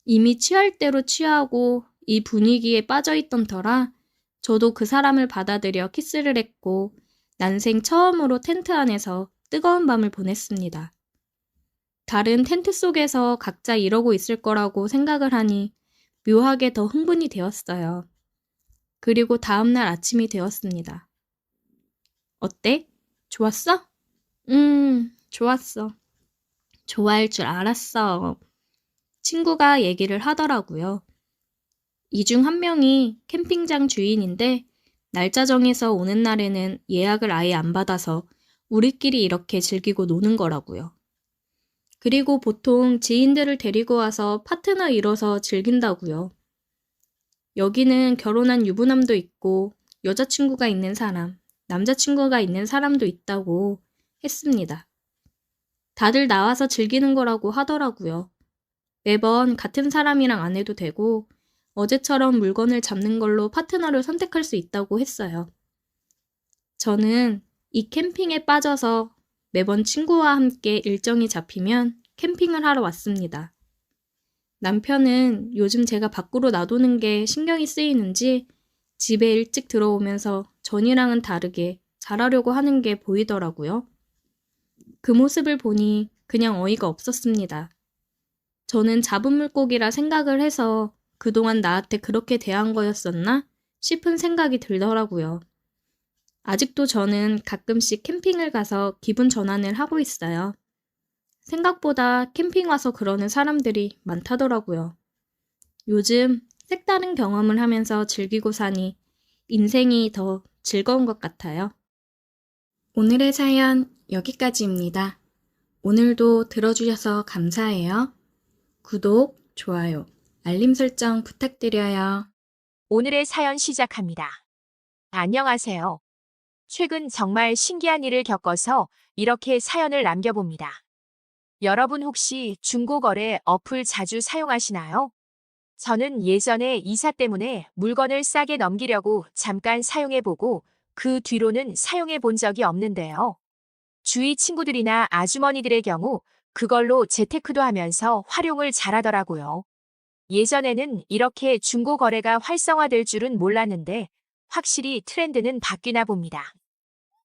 이미 취할 대로 취하고 이 분위기에 빠져있던 터라 저도 그 사람을 받아들여 키스를 했고 난생 처음으로 텐트 안에서 뜨거운 밤을 보냈습니다. 다른 텐트 속에서 각자 이러고 있을 거라고 생각을 하니 묘하게 더 흥분이 되었어요. 그리고 다음날 아침이 되었습니다. 어때? 좋았어? 좋았어. 좋아할 줄 알았어. 친구가 얘기를 하더라고요. 이 중 한 명이 캠핑장 주인인데 날짜 정해서 오는 날에는 예약을 아예 안 받아서 우리끼리 이렇게 즐기고 노는 거라고요. 그리고 보통 지인들을 데리고 와서 파트너 이뤄서 즐긴다고요. 여기는 결혼한 유부남도 있고 여자친구가 있는 사람, 남자친구가 있는 사람도 있다고 했습니다. 다들 나와서 즐기는 거라고 하더라고요. 매번 같은 사람이랑 안 해도 되고 어제처럼 물건을 잡는 걸로 파트너를 선택할 수 있다고 했어요. 저는 이 캠핑에 빠져서 매번 친구와 함께 일정이 잡히면 캠핑을 하러 왔습니다. 남편은 요즘 제가 밖으로 놔두는 게 신경이 쓰이는지 집에 일찍 들어오면서 전이랑은 다르게 잘하려고 하는 게 보이더라고요. 그 모습을 보니 그냥 어이가 없었습니다. 저는 잡은 물고기라 생각을 해서 그동안 나한테 그렇게 대한 거였었나 싶은 생각이 들더라고요. 아직도 저는 가끔씩 캠핑을 가서 기분 전환을 하고 있어요. 생각보다 캠핑 와서 그러는 사람들이 많다더라고요. 요즘 색다른 경험을 하면서 즐기고 사니 인생이 더 즐거운 것 같아요. 오늘의 사연 여기까지입니다. 오늘도 들어주셔서 감사해요. 구독, 좋아요, 알림 설정 부탁드려요. 오늘의 사연 시작합니다. 안녕하세요. 최근 정말 신기한 일을 겪어서 이렇게 사연을 남겨봅니다. 여러분 혹시 중고거래 어플 자주 사용하시나요? 저는 예전에 이사 때문에 물건을 싸게 넘기려고 잠깐 사용해보고 그 뒤로는 사용해본 적이 없는데요. 주위 친구들이나 아주머니들의 경우 그걸로 재테크도 하면서 활용을 잘하더라고요. 예전에는 이렇게 중고거래가 활성화될 줄은 몰랐는데 확실히 트렌드는 바뀌나 봅니다.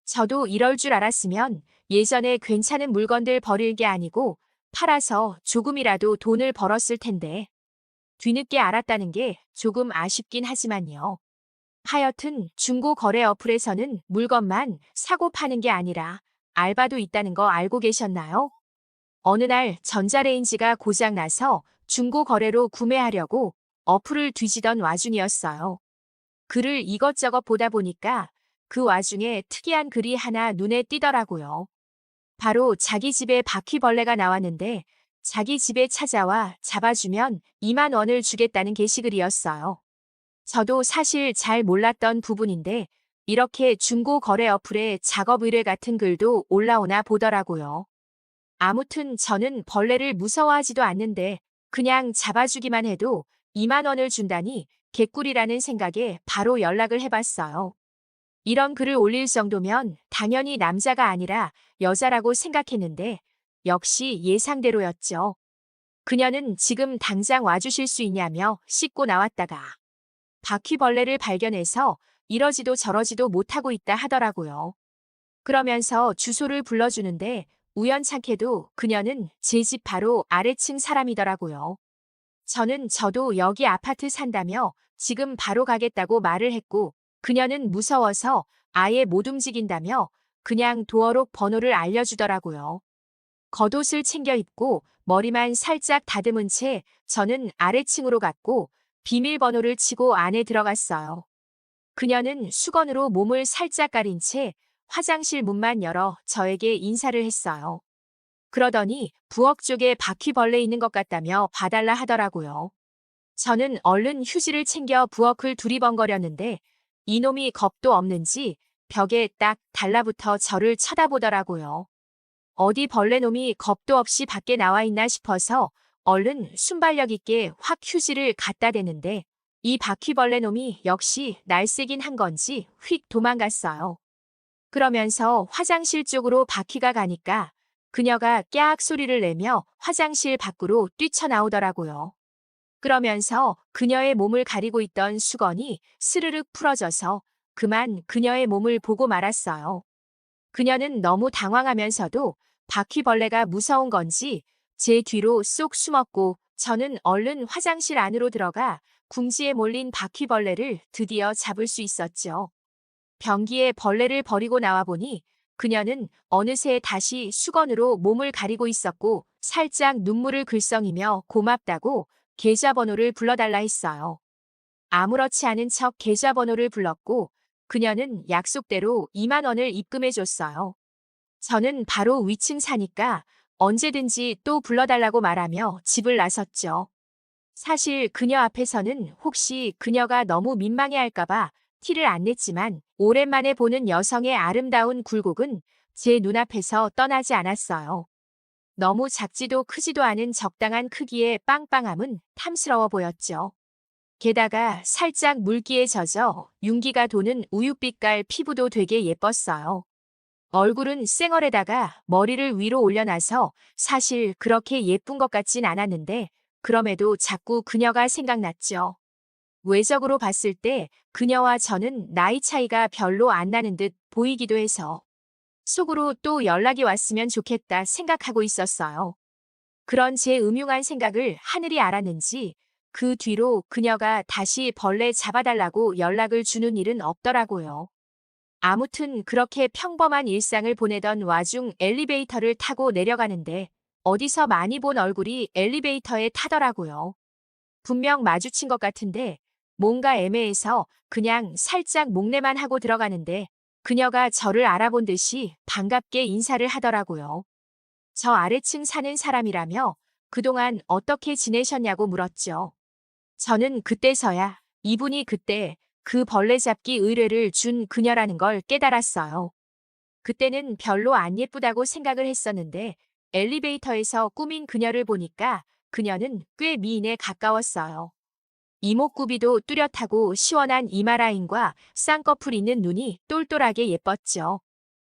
저도 이럴 줄 알았으면 예전에 괜찮은 물건들 버릴 게 아니고 팔아서 조금이라도 돈을 벌었을 텐데 뒤늦게 알았다는 게 조금 아쉽긴 하지만요. 하여튼 중고 거래 어플에서는 물건만 사고 파는 게 아니라 알바도 있다는 거 알고 계셨나요? 어느 날 전자레인지가 고장 나서 중고 거래로 구매하려고 어플을 뒤지던 와중이었어요. 글을 이것저것 보다 보니까 그 와중에 특이한 글이 하나 눈에 띄더라고요. 바로 자기 집에 바퀴벌레가 나왔는데 자기 집에 찾아와 잡아주면 2만 원을 주겠다는 게시글이었어요. 저도 사실 잘 몰랐던 부분인데 이렇게 중고 거래 어플에 작업 의뢰 같은 글도 올라오나 보더라고요. 아무튼 저는 벌레를 무서워하지도 않는데 그냥 잡아주기만 해도 2만 원을 준다니 개꿀이라는 생각에 바로 연락을 해봤어요. 이런 글을 올릴 정도면 당연히 남자가 아니라 여자라고 생각했는데 역시 예상대로였죠. 그녀는 지금 당장 와주실 수 있냐며 씻고 나왔다가 바퀴벌레를 발견해서 이러지도 저러지도 못하고 있다 하더라고요. 그러면서 주소를 불러주는데 우연찮게도 그녀는 제 집 바로 아래층 사람이더라고요. 저도 여기 아파트 산다며 지금 바로 가겠다고 말을 했고, 그녀는 무서워서 아예 못 움직인다며 그냥 도어록 번호를 알려주더라고요. 겉옷을 챙겨 입고 머리만 살짝 다듬은 채 저는 아래층으로 갔고 비밀번호를 치고 안에 들어갔어요. 그녀는 수건으로 몸을 살짝 가린 채 화장실 문만 열어 저에게 인사를 했어요. 그러더니 부엌 쪽에 바퀴벌레 있는 것 같다며 봐달라 하더라고요. 저는 얼른 휴지를 챙겨 부엌을 두리번거렸는데 이놈이 겁도 없는지 벽에 딱 달라붙어 저를 쳐다보더라고요. 어디 벌레놈이 겁도 없이 밖에 나와 있나 싶어서 얼른 순발력 있게 확 휴지를 갖다 대는데 이 바퀴벌레놈이 역시 날쌔긴 한 건지 휙 도망갔어요. 그러면서 화장실 쪽으로 바퀴가 가니까 그녀가 깨악 소리를 내며 화장실 밖으로 뛰쳐나오더라고요. 그러면서 그녀의 몸을 가리고 있던 수건이 스르륵 풀어져서 그만 그녀의 몸을 보고 말았어요. 그녀는 너무 당황하면서도 바퀴벌레가 무서운 건지 제 뒤로 쏙 숨었고 저는 얼른 화장실 안으로 들어가 궁지에 몰린 바퀴벌레를 드디어 잡을 수 있었죠. 변기에 벌레를 버리고 나와 보니 그녀는 어느새 다시 수건으로 몸을 가리고 있었고 살짝 눈물을 글썽이며 고맙다고 계좌번호를 불러달라 했어요. 아무렇지 않은 척 계좌번호를 불렀고 그녀는 약속대로 2만 원을 입금해줬어요. 저는 바로 위층 사니까 언제든지 또 불러달라고 말하며 집을 나섰죠. 사실 그녀 앞에서는 혹시 그녀가 너무 민망해할까봐 티를 안 냈지만 오랜만에 보는 여성의 아름다운 굴곡은 제 눈앞에서 떠나지 않았어요. 너무 작지도 크지도 않은 적당한 크기의 빵빵함은 탐스러워 보였죠. 게다가 살짝 물기에 젖어 윤기가 도는 우윳빛깔 피부도 되게 예뻤어요. 얼굴은 쌩얼에다가 머리를 위로 올려놔서 사실 그렇게 예쁜 것 같진 않았는데 그럼에도 자꾸 그녀가 생각났죠. 외적으로 봤을 때 그녀와 저는 나이 차이가 별로 안 나는 듯 보이기도 해서 속으로 또 연락이 왔으면 좋겠다 생각하고 있었어요. 그런 제 음흉한 생각을 하늘이 알았는지 그 뒤로 그녀가 다시 벌레 잡아달라고 연락을 주는 일은 없더라고요. 아무튼 그렇게 평범한 일상을 보내던 와중 엘리베이터를 타고 내려가는데 어디서 많이 본 얼굴이 엘리베이터에 타더라고요. 분명 마주친 것 같은데 뭔가 애매해서 그냥 살짝 목례만 하고 들어가는데 그녀가 저를 알아본 듯이 반갑게 인사를 하더라고요. 저 아래층 사는 사람이라며 그동안 어떻게 지내셨냐고 물었죠. 저는 그때서야 이분이 그때 그 벌레 잡기 의뢰를 준 그녀라는 걸 깨달았어요. 그때는 별로 안 예쁘다고 생각을 했었는데 엘리베이터에서 꾸민 그녀를 보니까 그녀는 꽤 미인에 가까웠어요. 이목구비도 뚜렷하고 시원한 이마 라인과 쌍꺼풀 있는 눈이 똘똘하게 예뻤죠.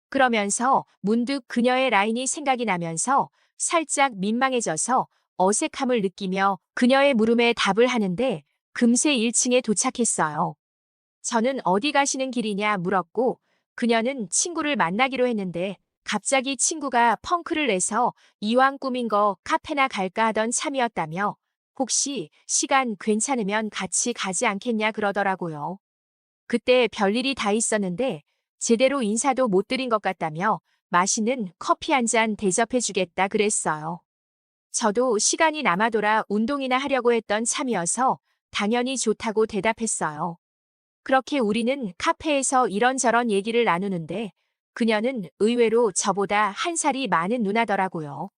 그러면서 문득 그녀의 라인이 생각이 나면서 살짝 민망해져서 어색함을 느끼며 그녀의 물음에 답을 하는데 금세 1층에 도착했어요. 저는 어디 가시는 길이냐 물었고 그녀는 친구를 만나기로 했는데 갑자기 친구가 펑크를 내서 이왕 꾸민 거 카페나 갈까 하던 참이었다며 혹시 시간 괜찮으면 같이 가지 않겠냐 그러더라고요. 그때 별일이 다 있었는데 제대로 인사도 못 드린 것 같다며 맛있는 커피 한 잔 대접해 주겠다 그랬어요. 저도 시간이 남아돌아 운동이나 하려고 했던 참이어서 당연히 좋다고 대답했어요. 그렇게 우리는 카페에서 이런저런 얘기를 나누는데 그녀는 의외로 저보다 한 살이 많은 누나더라고요.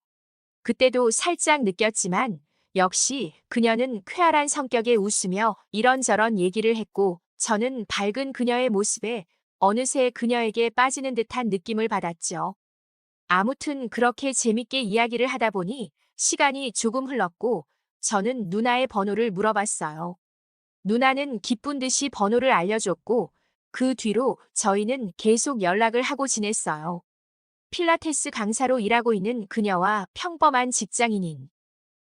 그때도 살짝 느꼈지만 역시 그녀는 쾌활한 성격에 웃으며 이런저런 얘기를 했고 저는 밝은 그녀의 모습에 어느새 그녀에게 빠지는 듯한 느낌을 받았죠. 아무튼 그렇게 재밌게 이야기를 하다 보니 시간이 조금 흘렀고 저는 누나의 번호를 물어봤어요. 누나는 기쁜 듯이 번호를 알려줬고 그 뒤로 저희는 계속 연락을 하고 지냈어요. 필라테스 강사로 일하고 있는 그녀와 평범한 직장인인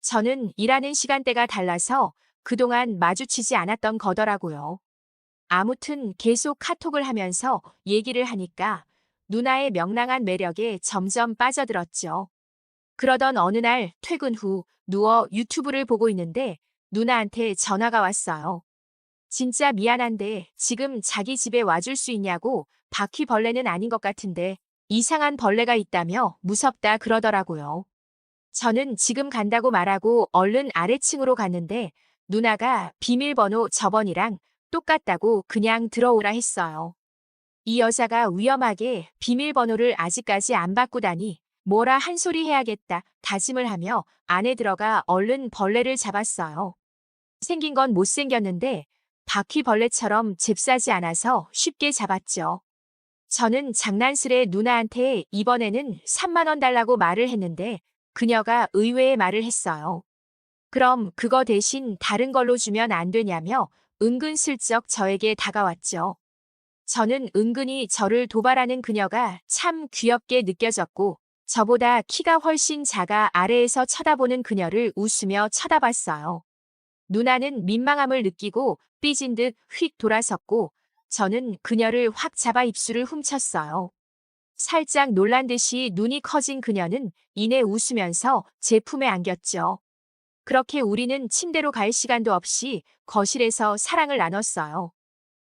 저는 일하는 시간대가 달라서 그동안 마주치지 않았던 거더라고요. 아무튼 계속 카톡을 하면서 얘기를 하니까 누나의 명랑한 매력에 점점 빠져들었죠. 그러던 어느 날 퇴근 후 누워 유튜브를 보고 있는데 누나한테 전화가 왔어요. 진짜 미안한데 지금 자기 집에 와줄 수 있냐고. 바퀴벌레는 아닌 것 같은데 이상한 벌레가 있다며 무섭다 그러더라고요. 저는 지금 간다고 말하고 얼른 아래층으로 갔는데 누나가 비밀번호 저번이랑 똑같다고 그냥 들어오라 했어요. 이 여자가 위험하게 비밀번호를 아직까지 안 바꾸다니 뭐라 한 소리 해야겠다 다짐을 하며 안에 들어가 얼른 벌레를 잡았어요. 생긴 건 못생겼는데 바퀴벌레처럼 잽싸지 않아서 쉽게 잡았죠. 저는 장난스레 누나한테 이번에는 3만 원 달라고 말을 했는데 그녀가 의외의 말을 했어요. 그럼 그거 대신 다른 걸로 주면 안 되냐며 은근슬쩍 저에게 다가왔죠. 저는 은근히 저를 도발하는 그녀가 참 귀엽게 느껴졌고 저보다 키가 훨씬 작아 아래에서 쳐다보는 그녀를 웃으며 쳐다봤어요. 누나는 민망함을 느끼고 삐진 듯 휙 돌아섰고 저는 그녀를 확 잡아 입술을 훔쳤어요. 살짝 놀란 듯이 눈이 커진 그녀는 이내 웃으면서 제 품에 안겼죠. 그렇게 우리는 침대로 갈 시간도 없이 거실에서 사랑을 나눴어요.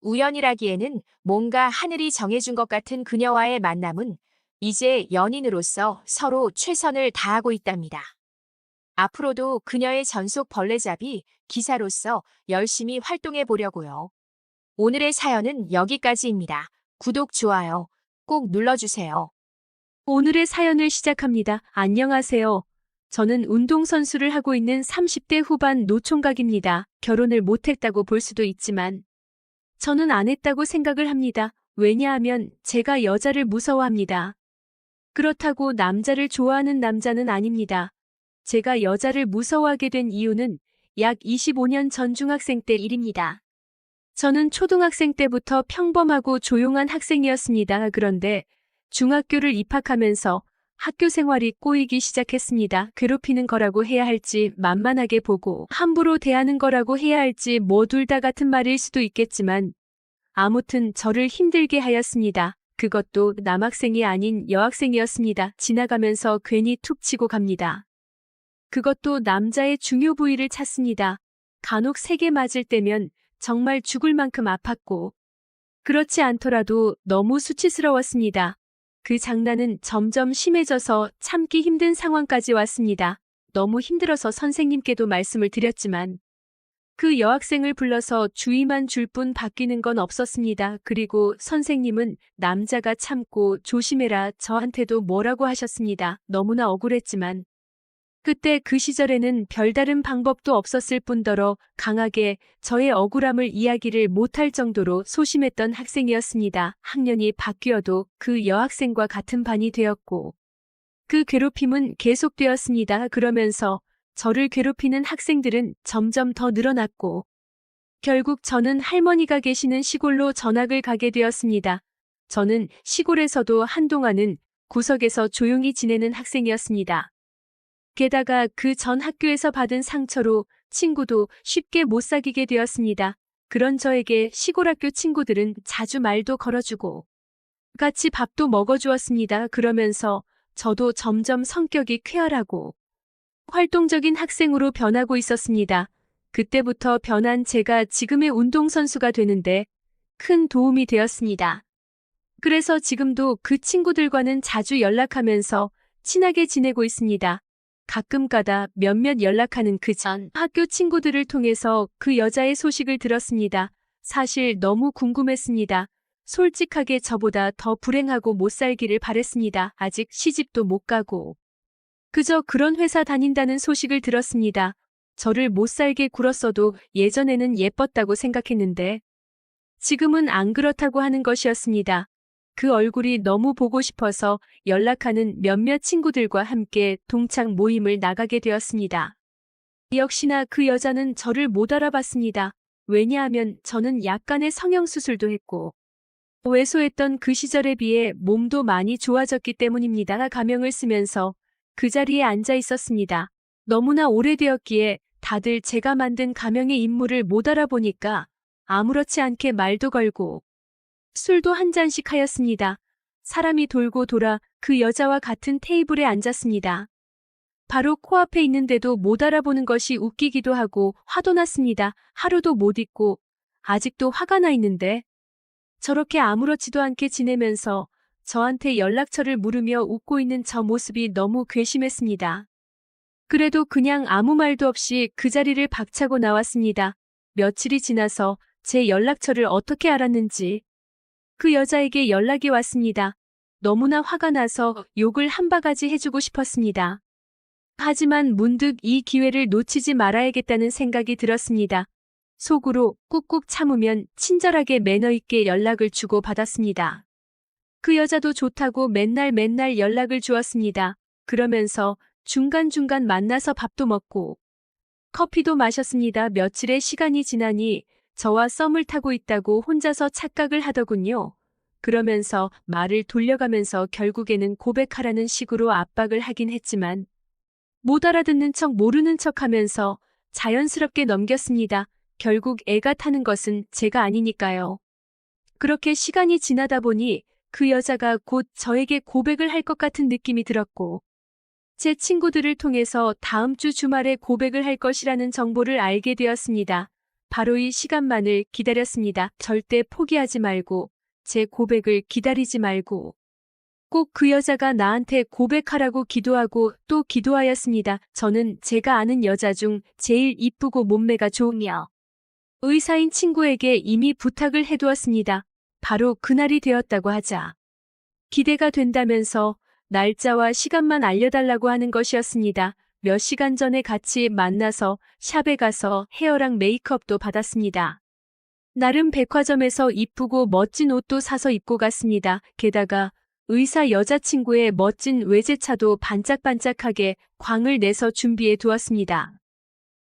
우연이라기에는 뭔가 하늘이 정해준 것 같은 그녀와의 만남은 이제 연인으로서 서로 최선을 다하고 있답니다. 앞으로도 그녀의 전속 벌레잡이 기사로서 열심히 활동해 보려고요. 오늘의 사연은 여기까지입니다. 구독, 좋아요 꼭 눌러주세요. 오늘의 사연을 시작합니다. 안녕하세요. 저는 운동선수를 하고 있는 30대 후반 노총각입니다. 결혼을 못했다고 볼 수도 있지만 저는 안 했다고 생각을 합니다. 왜냐하면 제가 여자를 무서워합니다. 그렇다고 남자를 좋아하는 남자는 아닙니다. 제가 여자를 무서워하게 된 이유는 약 25년 전 중학생 때 일입니다. 저는 초등학생 때부터 평범하고 조용한 학생이었습니다. 그런데 중학교를 입학하면서 학교 생활이 꼬이기 시작했습니다. 괴롭히는 거라고 해야 할지 만만하게 보고 함부로 대하는 거라고 해야 할지 뭐 둘 다 같은 말일 수도 있겠지만 아무튼 저를 힘들게 하였습니다. 그것도 남학생이 아닌 여학생이었습니다. 지나가면서 괜히 툭 치고 갑니다. 그것도 남자의 중요 부위를 찾습니다. 간혹 세게 맞을 때면 정말 죽을 만큼 아팠고 그렇지 않더라도 너무 수치스러웠습니다. 그 장난은 점점 심해져서 참기 힘든 상황까지 왔습니다. 너무 힘들어서 선생님께도 말씀을 드렸지만 그 여학생을 불러서 주의만 줄 뿐 바뀌는 건 없었습니다. 그리고 선생님은 남자가 참고 조심해라 저한테도 뭐라고 하셨습니다. 너무나 억울했지만 그때 그 시절에는 별다른 방법도 없었을 뿐더러 강하게 저의 억울함을 이야기를 못할 정도로 소심했던 학생이었습니다. 학년이 바뀌어도 그 여학생과 같은 반이 되었고 그 괴롭힘은 계속되었습니다. 그러면서 저를 괴롭히는 학생들은 점점 더 늘어났고 결국 저는 할머니가 계시는 시골로 전학을 가게 되었습니다. 저는 시골에서도 한동안은 구석에서 조용히 지내는 학생이었습니다. 게다가 그 전 학교에서 받은 상처로 친구도 쉽게 못 사귀게 되었습니다. 그런 저에게 시골 학교 친구들은 자주 말도 걸어주고 같이 밥도 먹어주었습니다. 그러면서 저도 점점 성격이 쾌활하고 활동적인 학생으로 변하고 있었습니다. 그때부터 변한 제가 지금의 운동선수가 되는데 큰 도움이 되었습니다. 그래서 지금도 그 친구들과는 자주 연락하면서 친하게 지내고 있습니다. 가끔가다 몇몇 연락하는 그 전 학교 친구들을 통해서 그 여자의 소식을 들었습니다. 사실 너무 궁금했습니다. 솔직하게 저보다 더 불행하고 못 살기를 바랬습니다. 아직 시집도 못 가고 그저 그런 회사 다닌다는 소식을 들었습니다. 저를 못 살게 굴었어도 예전에는 예뻤다고 생각했는데 지금은 안 그렇다고 하는 것이었습니다. 그 얼굴이 너무 보고 싶어서 연락하는 몇몇 친구들과 함께 동창 모임을 나가게 되었습니다. 역시나 그 여자는 저를 못 알아봤습니다. 왜냐하면 저는 약간의 성형수술도 했고 왜소했던 그 시절에 비해 몸도 많이 좋아졌기 때문입니다. 가명을 쓰면서 그 자리에 앉아 있었습니다. 너무나 오래되었기에 다들 제가 만든 가명의 인물을 못 알아보니까 아무렇지 않게 말도 걸고 술도 한 잔씩 하였습니다. 사람이 돌고 돌아 그 여자와 같은 테이블에 앉았습니다. 바로 코앞에 있는데도 못 알아보는 것이 웃기기도 하고 화도 났습니다. 하루도 못 잊고 아직도 화가 나 있는데 저렇게 아무렇지도 않게 지내면서 저한테 연락처를 물으며 웃고 있는 저 모습이 너무 괘씸했습니다. 그래도 그냥 아무 말도 없이 그 자리를 박차고 나왔습니다. 며칠이 지나서 제 연락처를 어떻게 알았는지 그 여자에게 연락이 왔습니다. 너무나 화가 나서 욕을 한 바가지 해주고 싶었습니다. 하지만 문득 이 기회를 놓치지 말아야겠다는 생각이 들었습니다. 속으로 꾹꾹 참으면 친절하게 매너 있게 연락을 주고 받았습니다. 그 여자도 좋다고 맨날 연락을 주었습니다. 그러면서 중간중간 만나서 밥도 먹고 커피도 마셨습니다. 며칠의 시간이 지나니 저와 썸을 타고 있다고 혼자서 착각을 하더군요. 그러면서 말을 돌려가면서 결국에는 고백하라는 식으로 압박을 하긴 했지만 못 알아듣는 척 모르는 척 하면서 자연스럽게 넘겼습니다. 결국 애가 타는 것은 제가 아니니까요. 그렇게 시간이 지나다 보니 그 여자가 곧 저에게 고백을 할 것 같은 느낌이 들었고 제 친구들을 통해서 다음 주 주말에 고백을 할 것이라는 정보를 알게 되었습니다. 바로 이 시간만을 기다렸습니다. 절대 포기하지 말고 제 고백을 기다리지 말고 꼭 그 여자가 나한테 고백하라고 기도하고 또 기도하였습니다. 저는 제가 아는 여자 중 제일 이쁘고 몸매가 좋으며 의사인 친구에게 이미 부탁을 해두었습니다. 바로 그날이 되었다고 하자 기대가 된다면서 날짜와 시간만 알려달라고 하는 것이었습니다. 몇 시간 전에 같이 만나서 샵에 가서 헤어랑 메이크업도 받았습니다. 나름 백화점에서 이쁘고 멋진 옷도 사서 입고 갔습니다. 게다가 의사 여자친구의 멋진 외제차도 반짝반짝하게 광을 내서 준비해 두었습니다.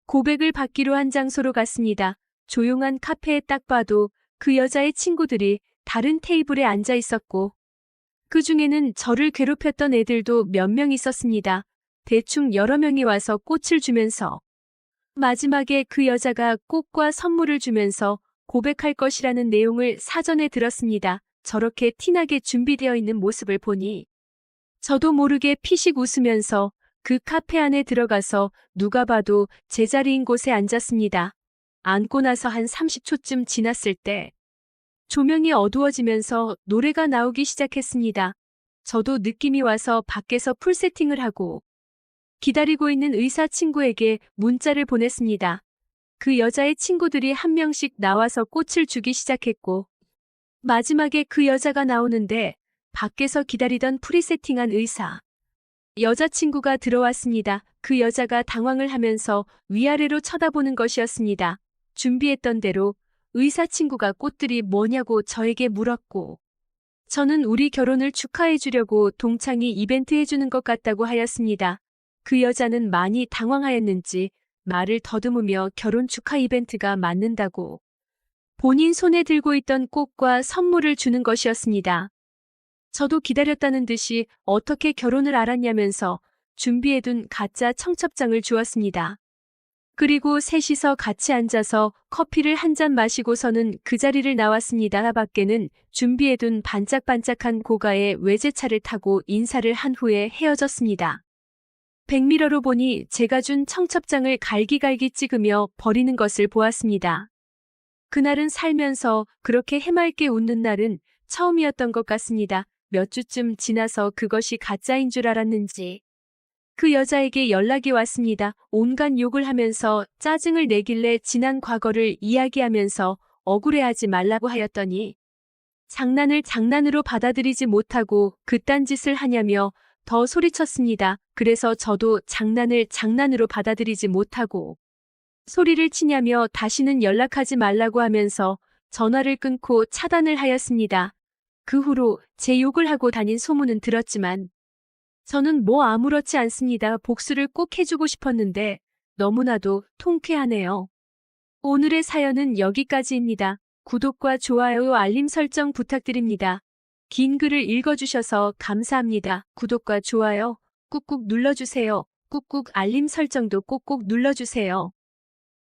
고백을 받기로 한 장소로 갔습니다. 조용한 카페에 딱 봐도 그 여자의 친구들이 다른 테이블에 앉아 있었고 그 중에는 저를 괴롭혔던 애들도 몇 명 있었습니다. 대충 여러 명이 와서 꽃을 주면서 마지막에 그 여자가 꽃과 선물을 주면서 고백할 것이라는 내용을 사전에 들었습니다. 저렇게 티나게 준비되어 있는 모습을 보니 저도 모르게 피식 웃으면서 그 카페 안에 들어가서 누가 봐도 제자리인 곳에 앉았습니다. 앉고 나서 한 30초쯤 지났을 때 조명이 어두워지면서 노래가 나오기 시작했습니다. 저도 느낌이 와서 밖에서 풀 세팅을 하고 기다리고 있는 의사 친구에게 문자를 보냈습니다. 그 여자의 친구들이 한 명씩 나와서 꽃을 주기 시작했고 마지막에 그 여자가 나오는데 밖에서 기다리던 프리세팅한 의사 여자친구가 들어왔습니다. 그 여자가 당황을 하면서 위아래로 쳐다보는 것이었습니다. 준비했던 대로 의사 친구가 꽃들이 뭐냐고 저에게 물었고 저는 우리 결혼을 축하해 주려고 동창이 이벤트 해주는 것 같다고 하였습니다. 그 여자는 많이 당황하였는지 말을 더듬으며 결혼 축하 이벤트가 맞는다고 본인 손에 들고 있던 꽃과 선물을 주는 것이었습니다. 저도 기다렸다는 듯이 어떻게 결혼을 알았냐면서 준비해둔 가짜 청첩장을 주었습니다. 그리고 셋이서 같이 앉아서 커피를 한 잔 마시고서는 그 자리를 나왔습니다. 밖에는 준비해둔 반짝반짝한 고가의 외제차를 타고 인사를 한 후에 헤어졌습니다. 백미러로 보니 제가 준 청첩장을 갈기갈기 찍으며 버리는 것을 보았습니다. 그날은 살면서 그렇게 해맑게 웃는 날은 처음이었던 것 같습니다. 몇 주쯤 지나서 그것이 가짜인 줄 알았는지 그 여자에게 연락이 왔습니다. 온갖 욕을 하면서 짜증을 내길래 지난 과거를 이야기하면서 억울해하지 말라고 하였더니 장난을 장난으로 받아들이지 못하고 그딴 짓을 하냐며 더 소리쳤습니다. 그래서 저도 장난을 장난으로 받아들이지 못하고 소리를 치냐며 다시는 연락하지 말라고 하면서 전화를 끊고 차단을 하였습니다. 그 후로 제 욕을 하고 다닌 소문은 들었지만 저는 뭐 아무렇지 않습니다. 복수를 꼭 해주고 싶었는데 너무나도 통쾌하네요. 오늘의 사연은 여기까지입니다. 구독과 좋아요, 알림 설정 부탁드립니다. 긴 글을 읽어주셔서 감사합니다. 구독과 좋아요 꾹꾹 눌러주세요. 꾹꾹 알림 설정도 꼭꼭 눌러주세요.